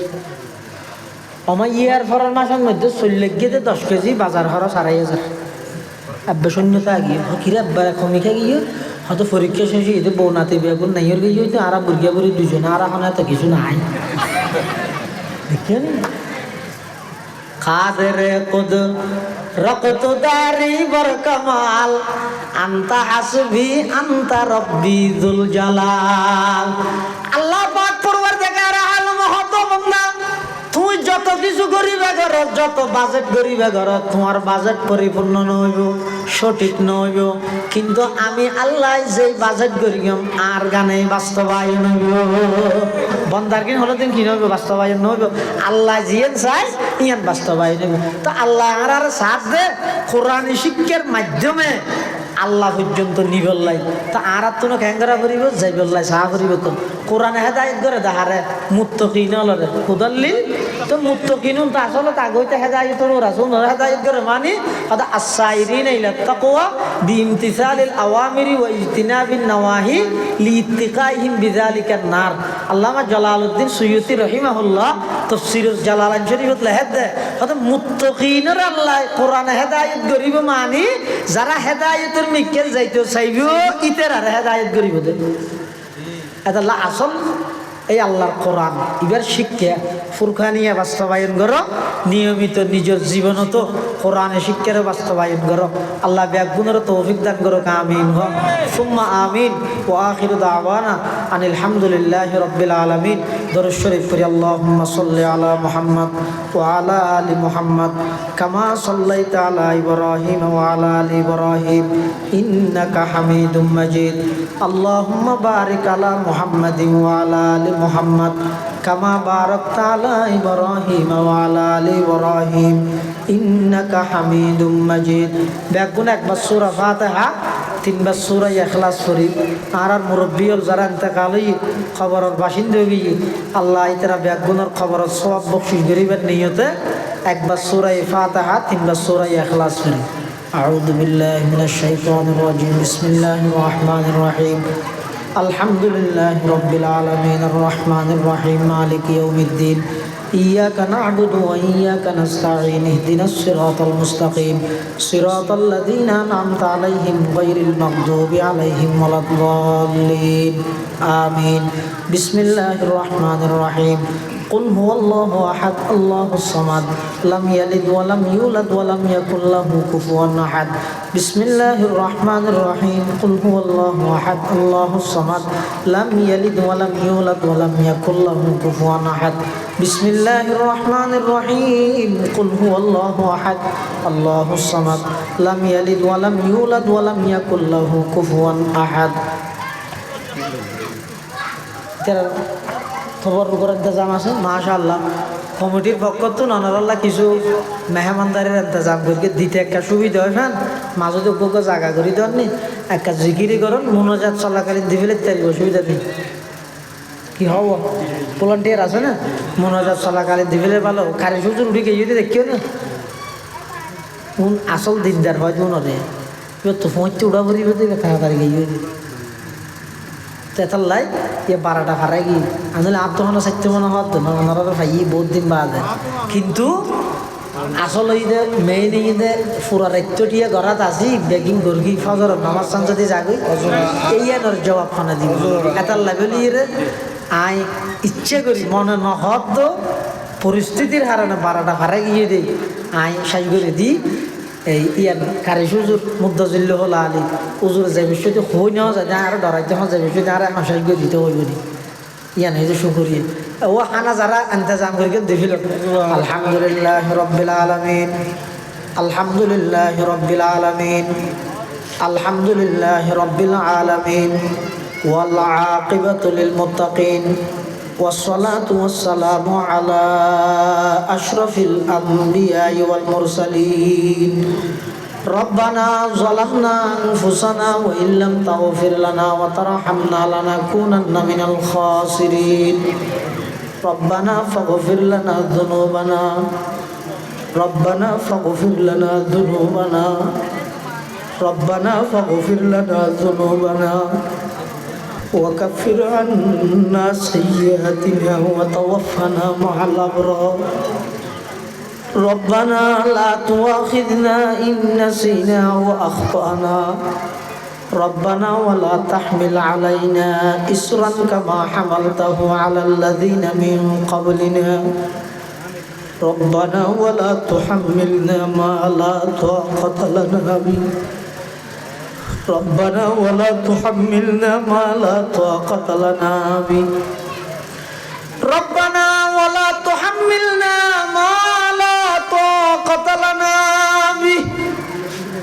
আমার ইয়ার পরের মাসের মধ্যে চল লেগে 10 কেজি বাজার খরচ 2,500 আব্বা শূন্যতা আগিয়ে কিরে আব্বা কমে খা গিয়ে হয়তো পরীক্ষা শেষে এতে বউ নাতে বেগুন নাই ওর গিয়ে হইতো আর বুর্গিয়া বুড়ি দুজনে আর এখন এত কিছু নাই দেখছেন খাদের কুদ রকত দারি বর কামাল আন্তা হাসবি আন্তা রব্বি যুল জালাল আল্লাহ পাক পরওয়ারদিগার আলম হত বান্দা তুই যত কিছু করিবে ঘর যত বাজেট করিবে ঘর তোমার বাজেট পরিপূর্ণ নইব সঠিক নইব কিন্তু আমি আল্লাহ যে বাজেট করিম আর গানে বাস্তবায়ন হইব বন্দার কিন হলো দিন কি নইব বাস্তবায়ন নইব আল্লাহ জিয়েন চাই ইয়ান বাস্তবায়ন হইব তো আল্লাহ আর সাথ দে কোরআনী শিক্ষার মাধ্যমে আল্লাহ পর্যন্ত নিবল্লাই তা আর তো ক্যাঙ্গরা করিব যাইবল্লাই সাহা করিব তো কোরআনে হেদায়ত করে দেখারে মুত্তাকিন লরে খুদাল্লিল তো মুত্তাকিন তো আসলে তাগইতে হেদায়তর রাসূল হেদায়ত করে মানে হদা আসাইরিন ইলা তাকওয়া বিইমতিসালিল আওয়ামিরি ওয়া ইজতিনাবিন নওয়াহি লিইত্তিকাইহিম বিযালিকান নার আল্লামা জালালউদ্দিন সুয়ুতি রাহিমাহুল্লাহ তাফসীরুল জালালাইন শরীফত লেখে দেয় হদা মুত্তাকিনের আল্লাহ কোরআনে হেদায়ত করিব মানে যারা হেদায়তের মিকেল যাইতে চাইব ইতের আর হেদায়ত করিব দে এটা আসল এই আল্লাহর কোরআন এবার শিক্ষা ফুরকানিয়া বাস্তবায়ন করো নিয়মিত নিজের জীবনত কোরআনে শিক্ষার বাস্তবায়ন করো আল্লাহ ব্যাগুনের তৌফিক দান করো আমিন সুম্মা আমিন ওয়া আখিরু দাওয়ানা আনিল হামদুলিল্লাহি রাব্বিল আলামিন দরুদ শরীফ পড়ি আল্লাহুম্মা সাল্লি আলা মুহাম্মদ ওয়া আলা আলি মুহাম্মদ কামা সাল্লাইতা আলা ইব্রাহিম ওয়া আলা আলি ইব্রাহিম ইন্নাকা হামিদুম মাজিদ আল্লাহুম্মা বারিক আলা মুহাম্মাদিন ওয়া আলা আলি মুহাম্মদ কামা বারাকতা আলা ইব্রাহিম ওয়া আলা আলি ইব্রাহিম ইন্নাকা হামিদুম মাজিদ ব্যাগুন একবার সূরা ফাতিহা 3 বার সূরা ইখলাস শরীফ আর মুরব্বিয়র যারা ইন্তেকাল হই খবরের বাসিন্দা হই আল্লাহ ইতরা ব্যাগুনের খবরের সওয়াব বখশিশ করিবার নিয়তে একবার সূরা ফাতিহা 3 বার সূরা ইখলাস শরীফ আউযু বিল্লাহি মিনাশ শাইতানির রাজিম বিসমিল্লাহির রহমানির রহিম আলহামদুলিল্লাহি রাব্বিল আলামিন আর রহমানির রহিম মালিকি ইয়াউমিদ্দিন إياك نعبد وإياك نستعين اهدنا الصراط المستقيم صراط الذين أنعمت عليهم غير المغضوب عليهم ولا الضالين آمين بسم الله الرحمن الرحيم قل هو الله أحد الله الصمد لم يلد ولم يولد ولم يكن له كفوا أحد بسم الله الرحمن الرحيم قل هو الله أحد الله الصمد لم يلد ولم يولد ولم يكن له كفوا أحد বিসমিল্লাহির রহমানির রহিম কুল হুয়াল্লাহু আহাদ আল্লাহুস সামাদ লাম ইয়ালিদ ওয়া লাম ইউলাদ ওয়া লাম ইয়াকুল লাহু কুফুয়ান আহাদ। খবর করার ইন্তজাম আছে মাশাআল্লাহ। কমিটির পক্ষ তো ননারাল্লাহ কিছু মেহমানদারের ইন্তজাম করে দিতে একটা সুবিধা হয় না, মাঝে তো কোকো জায়গা করে দেননি একটা জিকিরি করুন মোনাজাত চলাকালীন দিবিলে তার অসুবিধা নেই। কি হব ভলান্টিয়ার আছে না, মোনাজাত চলাকালীন দিবিলে ভালো কারি সুযোগ উঠে গিয়ে যদি দেখিও না কোন আসল দিনদার হয় তো নরে তো পৌঁছতে উড়া পড়ি তাড়াতাড়ি গিয়ে তেতাল্লাই ইয়ে 12টা ফারাই গিয়ে আসলে আর তো মনে চাইতে মনে হতো না ওনারা ভাই বহুত দিন বাদে কিন্তু আসলে ঈদে মেইন ঈদে পুরা রাত্যটিয়া ঘরাত আসি বেগিং গর্গি ফজর নামাজ চান যদি যাগই এই আর জবাব খানা দিব এটার লেভেল ইয়ে আই ইচ্ছে করি মনে নহত পরিস্থিতির হারানে 12টা ফারাই গিয়ে দিই আই সাই করে দিই এই ইয়ার কারি সুজুর মুদ্দাজিল্ল হল আলী উজুর যে বিষয়টি হই নেওয়া যায় আরো ডরাইতে হওয়া যে বিষয়টি আর হাসাই করে দিতে হইব নি ইয়ান এই যে শুকরিয়ে ও হানা যারা ইন্তজাম করে দেখিল আলহামদুলিল্লাহ রব্বিল আলামিন আলহামদুলিল্লাহ রব্বিল আলামিন আলহামদুলিল্লাহ রব্বিল আলামিন ওয়াল আকিবাতু লিল মুত্তাকিন والصلاة والسلام على أشرف الأنبياء والمرسلين ربنا ظلمنا أنفسنا وإن لم تغفر لنا وترحمنا لنكونن من الخاسرين ربنا فاغفر لنا ذنوبنا ربنا فاغفر لنا ذنوبنا ربنا فاغفر لنا ذنوبنا وكفر عنا سيئاتنا وتوفنا مع الأبرار ربنا لا تؤاخذنا إن نسينا وأخطأنا ربنا ولا تحمل علينا إصرا كما حملته على الذين من قبلنا ربنا ولا تحملنا ما لا طاقة لنا به ربنا ولا تحملنا ما لا طاقة لنا به ربنا ولا تحملنا ما لا طاقة لنا به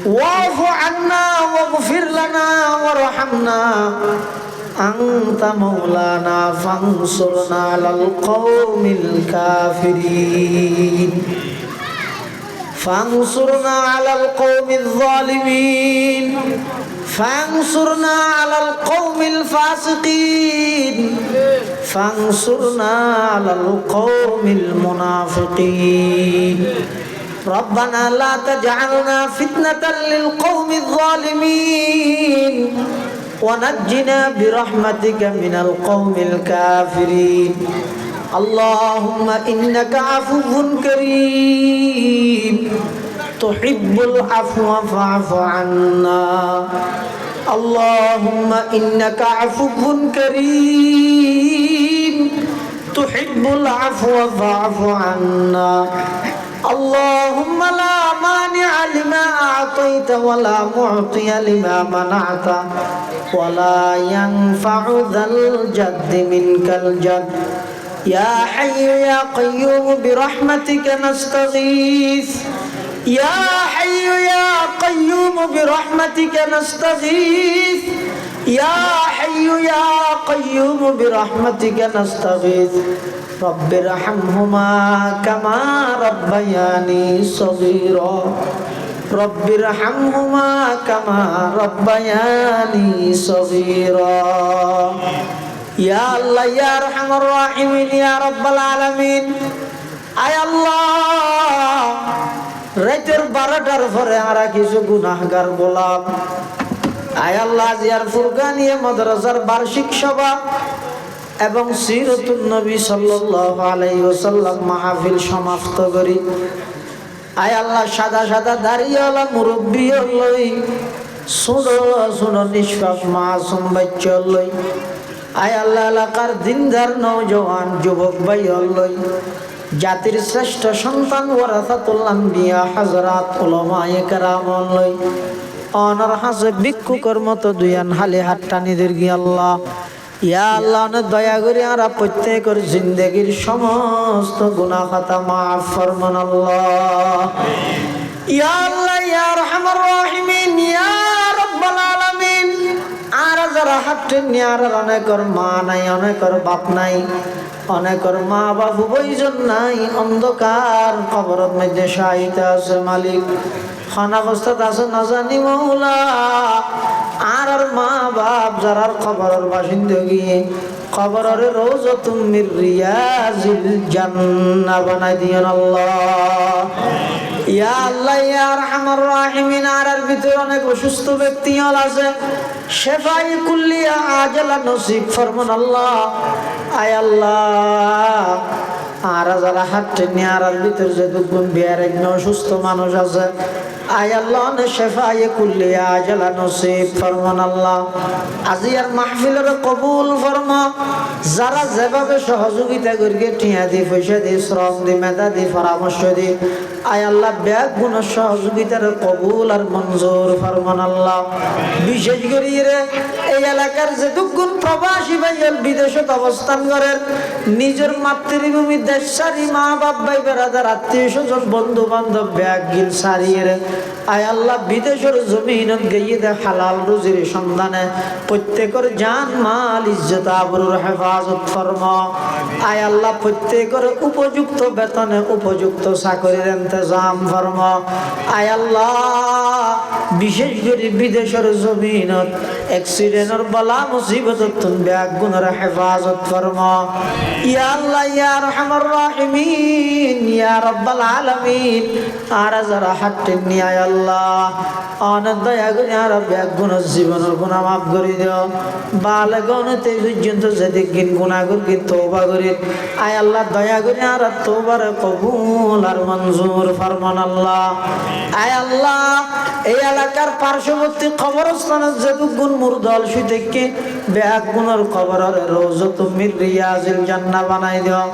واعف عنا واغفر لنا وارحمنا أنت مولانا فانصرنا على القوم الكافرين فانصرنا على القوم الظالمين فانصرنا على القوم الفاسقين فانصرنا على القوم المنافقين ربنا لا تجعلنا فتنة للقوم الظالمين ونجنا برحمتك من القوم الكافرين اللهم إنك عفو كريم تحب العفو فاعف عنا اللهم إنك عفو كريم تحب العفو فاعف عنا اللهم لا مانع لما أعطيت ولا معطي لما منعت ولا ينفع ذا الجد منك الجد يا حي يا قيوم برحمتك نستغيث يا حي يا قيوم برحمتك نستغيث يا حي يا قيوم برحمتك نستغيث رب ارحمهما كما ربياني صغيرا رب ارحمهما كما ربياني صغيرا يا الله يا ارحم الراحمين يا رب العالمين আয় আল্লাহ রাতের 12টার পরে আমরা কিছু গুনাহগার গোলাম আয় আল্লাহ জিয়ার ফুরকানিয়া মাদ্রাসার বার্ষিক সভা এবং সিরাতুন নবী সাল্লাল্লাহু আলাইহি ওয়াসাল্লাম মাহফিল সমাপ্ত করি আয় আল্লাহ সাদা সাদা দাড়িওয়ালা মুরব্বি লই ছোট ছোট নিষ্পাপ মাসুম বাচ্চা লই আয় আল্লাহ এলাকার দিনদার নওজওয়ান যুবক ভাই লই জাতির শ্রেষ্ঠ সন্তান ওয়ারাসাতুল আম্বিয়া হযরত উলামায়ে কেরাম লই অনার হাসে ভিক্ষুকের মতো দুয়ান হালে হাত টানি দীর্ঘি আল্লাহ ইয়া আল্লাহ দয়া করে আর প্রত্যেকের জিন্দগির সমস্ত গুনাহ খাতা মাফ ফরমান আল্লাহ। ইয়া আল্লাহ ইয়া আরহামার রাহিমিন ইয়া রাব্বাল আলামিন। আর যারা হাঁটেন আর অনেকের মা নাই, অনেকের বাপ নাই, অনেকের মা বাপ বইজন নাই, অন্ধকার কবরের মধ্যে শায়িত আছে মালিক। খান অবস্থাত আছে না জানি মৌলা। আর মা বাপ যারা কবরের বাসিন্দা গিয়ে কবরের রওজাতুম মির রিয়াজিল জান্নাহ বানাই দিয়েন আল্লাহ। ইয়া আল্লাহ ইয়া আরহামার রাহিমিন। আর ভিতরে অনেক অসুস্থ ব্যক্তি আছে, শেফাই কুল্লিয়া আজলা নসিব ফরমান আল্লাহ। আয় আল্লাহ আর যারা হাঁটেন আর ভিতরে যে দুগুণ বিয়ার একজন অসুস্থ মানুষ আছে, আয় আল্লাহ শেফাই কুল্লিয়া আজলা নসিব ফরমান আল্লাহ। আজিয়ার মাহফিলের কবুল ফরমা। যারা যেভাবে সহযোগিতা করিয়ে টিয়া দি, পয়সা দি, শ্রম দি, মেধা দি, পরামর্শ দি, আয় আল্লাহ ব্যাগ গুণ সহযোগিতার কবুল আর মঞ্জুর ফরমান আল্লাহ। বিশেষ করে এই এলাকার যে দুগুণ প্রবাসী ভাইয়ের বিদেশত অবস্থান করেন, নিজের মাতৃভূমি দেশ সারি মা বাপ ভাই বেড়াদার আত্মীয় স্বজন বন্ধু বান্ধব ব্যাগ গিল সারিয়ে আয় আল্লাহ বিদেশের জমিনত গিয়ে দে হালাল রুজির সন্ধানে প্রত্যেকের জান মাল ইজ্জত আবরুর হেফাজত ফরমা। আয় আল্লাহ প্রত্যেকের উপযুক্ত বেতনে উপযুক্ত চাকরির ইন্তজাম ফরমা। আয় আল্লাহ বিশেষ করে বিদেশের জমিনত অ্যাক্সিডেন্টের বলা মুসিবত তুন ব্যাগ গুণের হেফাজত ফরমা। ইয়া আল্লাহ ইয়া আরহামার রাহিমিন ইয়া রাব্বাল আলামিন। আর যারা হাঁটেন নি আয় আল্লাহ অনেক দয়া করে আর ব্যাগ গুণের জীবনের গুণা মাফ করে দিও। বালে গণতে পর্যন্ত যেদিক গিন গুণা করি তওবা করি, আয় আল্লাহ দয়া করে আর তওবার কবুল আর মঞ্জুর ফরমান আল্লাহ। আয় আল্লাহ এই এলাকার পার্শ্ববর্তী কবরস্থানের যেটুক গুণ মুরদল সুদেরকে ব্যাগ গুণের কবরের রওজাতুম মির রিয়াজিল জান্নাহ বানাই দিও।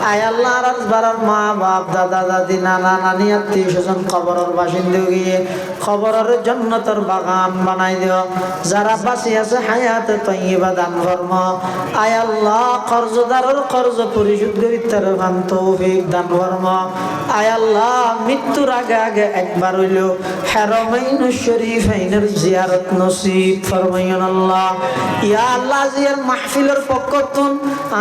আয় আল্লাহ আর বারার মা বাপ দাদা দাদি নানা নানি আত্মীয় স্বজন কবরের বাসিন্দা গিয়ে কবরের জান্নাতের বাগান বানাই দিও। যারা বাঁচি আছে হায়াতে তয়্যিবা দান ফরমা। আয় আল্লাহ কর্জদারের কর্জ পরিশোধ করিতে পান তৌফিক দান ফরমা। আয় আল্লাহ মৃত্যুর আগে আগে একবার হইল হারামাইন শরীফাইনের জিয়ারত নসিব ফরমাইন আল্লাহ। ইয়া আল্লাহ জিয়ার মাহফিলের পক্ষতুন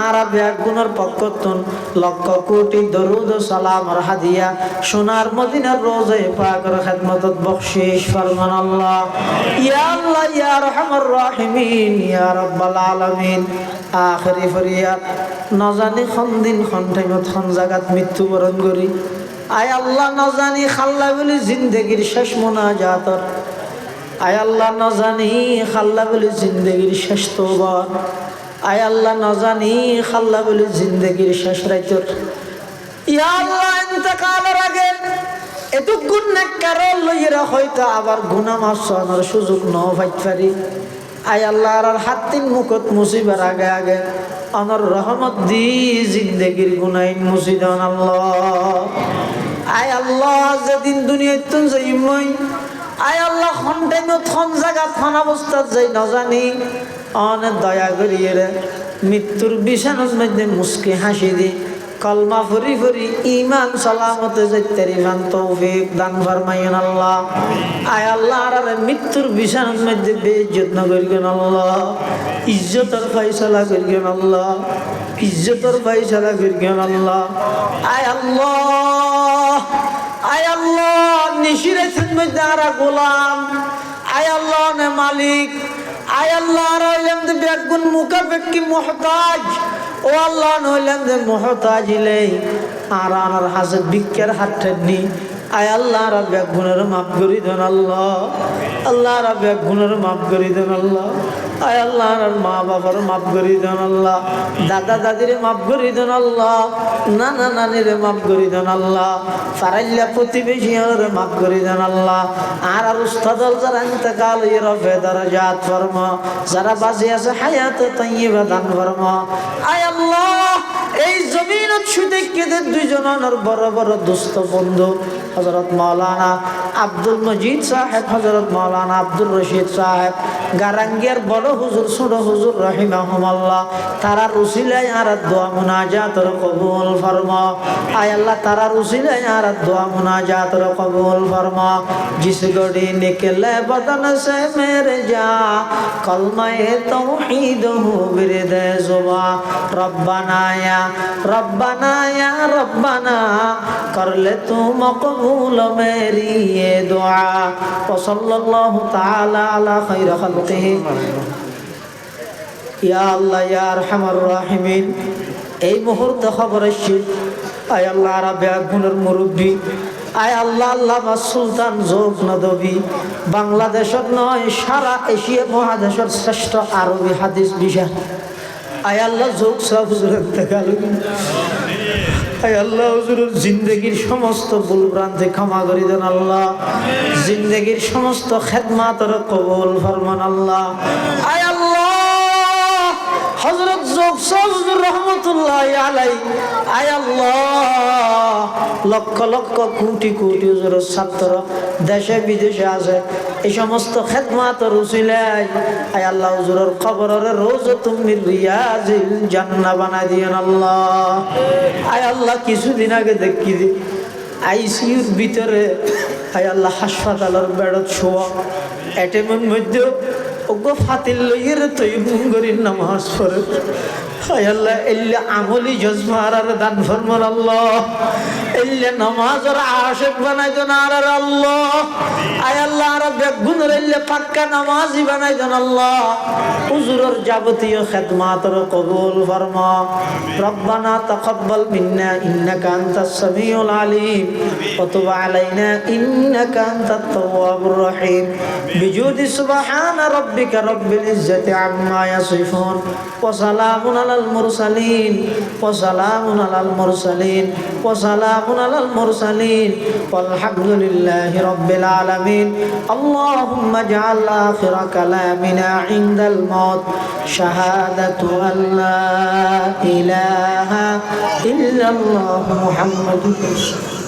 আর ব্যাগ গুণের পক্ষতুন লক্ষ কোটি দরুদ ও সালাম আর হাদিয়া সোনার মদিনার রোজায়ে পাকের খিদমতত বখশিশ ফরমান আল্লাহ। ইয়া আল্লাহ ইয়া আরহামার রাহিমিন ইয়া রাব্বাল আলামিন। আখিরি ফরিয়াদ নজানি খন দিন খন টাইমত খন জায়গাত মৃত্যুবরণ করি, আয় আল্লাহ নজানি খাল্লা বলি জিন্দগির শেষ মোনাজাতর, আয় আল্লাহ নজানি খাল্লা বলি জিন্দগির শেষ তওবার, আয় আল্লাহ নজানি খাল্লা বলি জিন্দগির শেষ রাইতর। ইয়া আল্লাহ ইন্তেকালের আগে এটুক গুণ নেককারও লইরা হয়তো আবার গুনাহ মাফ হওয়ার সুযোগ ন পাইতে পারি। আয় আল্লাহ আর হাত তিন মুখত মুসিবার আগে আগে আমার রহমত দি জিন্দগির গুনাইন মুছি দেন আল্লাহ। আয় আল্লাহ যেদিন দুনিয়ায় তুন যাই মই, আয় আল্লাহ খন টাইমত খন জায়গা খন অবস্থাত যাই নজানি অনেক দয়া করিয়ে রে মৃত্যুর বিছানার মধ্যে মুস্কি হাসি দি কলমা ফরি ফরি ইমান সালামতে যাইতারি মান তৌফিক দান ফরমাইন আল্লাহ। আয় আল্লাহ আর মৃত্যুর বিছানার মধ্যে বেইজ্জত না করিবেন আল্লাহ, ইজ্জতের ফয়সালা করিবেন আল্লাহ, ইজ্জতের ফয়সালা করিবেন আল্লাহ। আয় আল্লাহ আয় আল্লাহ নিশিরাতের মধ্যে আর গোলাম, আয় আল্লাহ নে মালিক, আয় আল্লাহ আর হইলাম যে বেগুন মুকাফেক্কি মুহতাজ, ও আল্লাহ নইলাম যে মুহতাজ ইলাই আর আনার হাসে ভিক্ষার হাত ঠেডনি। আয় আল্লাহ রাব্বে গুনার মাফ করি দেন আল্লাহ, আল্লাহ রাব্বে গুনার মাফ করি দেন আল্লাহ। আয় আল্লাহ আর মা বাবার মাফ করি দেন আল্লাহ, দাদা দাদিরে মাফ করি দেন আল্লাহ, নানা নানিরে মাফ করি দেন আল্লাহ, ফারাইল্লা প্রতিবেশীরে মাফ করি দেন আল্লাহ। আর উস্তাদল যারা ইন্তেকাল হয়ে রফে দরজাত ফরমা, যারা বাঁচে আছে হায়াতে তাইয়্যিবা দান ফরমা। আয় আল্লাহ এই জমিনত শুতে কেঁদে দুইজনের বড় বড় দুস্থ বন্ধু হযরত মাওলানা আব্দুল মজিদ সাহেব, হযরত মাওলানা আব্দুল রশিদ সাহেব, গারাঙ্গিয়ার বড় হুজুর ছোট হুজুর রাহিমাহুমাল্লাহ, তারার উসিলায় আর দোয়া মুনাজাতর কবুল ফরমা। আয় আল্লাহ তারার উসিলায় আর দোয়া मुनाजात कबूल फरमा। जिस घड़ी निकले बदन से मेरे जा कलमाए तौहीद हो बिरदे जुबा रब्बना या रब्बना कर ले तू मकबूल मेरी ये दुआ व सल्लल्लाहु ताला अला खैर खल्क़िही या अल्लाह या अरहमर राहिमीन। এই মুহূর্তে খবর আসছে আয় আল্লাহ আরবে গুণের মুরব্বী, আয় আল্লাহ আল্লামা সুলতান যোগ নদবী বাংলাদেশের নয় সারা এশিয়া মহাদেশের শ্রেষ্ঠ আরবি হাদিস বিশাল। আয় আল্লাহ যোগ সব হুজুরের দেখাল। আয় আল্লাহ হুজুরের জিন্দগির সমস্ত ভুল ভ্রান্তি ক্ষমা করে দেন আল্লাহ। জিন্দগির সমস্ত খেদমাতের কবুল ফরমান আল্লাহ। আয় আল্লাহ হযরত যোগসাহ হুজুর রহমাতুল্লাহি আলাইহি, আয় আল্লাহ লক্ষ লক্ষ কোটি কোটি হুজুরের ছাত্র দেশে বিদেশে আছে, এই সমস্ত খেদমাতের উসিলায় আয় আল্লাহ হুজুরের কবরের রওজাতুম মিন রিয়াজিল জান্নাহ বানাই দিয়েন আল্লাহ। আয় আল্লাহ কিছুদিন আগে দেখি আইসিইউর ভিতরে আয় আল্লাহ হাসপাতালের বেডত শোয়া এটিএমের মধ্যে ওগো ফাতিল লইয়ের তৈমুন করির নামাজ পড়ে। আয় আল্লাহ এল্লা আমলি জজমারার দান ফরমান আল্লাহ, এল্লা নামাজের আশিক বানাই দেন আর আল্লাহ। আয় আল্লাহ আর বেগুনের এল্লা পাক্কা নামাজি বানাই দেন আল্লাহ। হুজুরের যাবতীয় খেদমাতের কবুল ফরমা। রব্বানা তাকাব্বাল মিন্না ইন্নাকা আনতাস সামিউল আলিম ওয়া তুব আলাইনা ইন্নাকা আনতাত তাওয়াবুর রহিম। বিজুদি সুবহান রাব্বিকা রাব্বিল ইজ্জাতি আম্মা ইয়াসিফুন ওয়া সালামুন আলাল মুরসালিন ওয়া সালামুন আলাল মুরসালিন ওয়া সালামুন আলাল মুরসালিন ওয়ালহামদুলিল্লাহি রাব্বিল আলামিন। আল্লাহুম্মা জাআল আখিরা কালামিনা ইনদাল মাউত শাহাদাতু আল্লা ইলাহা ইল্লাল্লাহু মুহাম্মাদুর রাসূলুল্লাহ।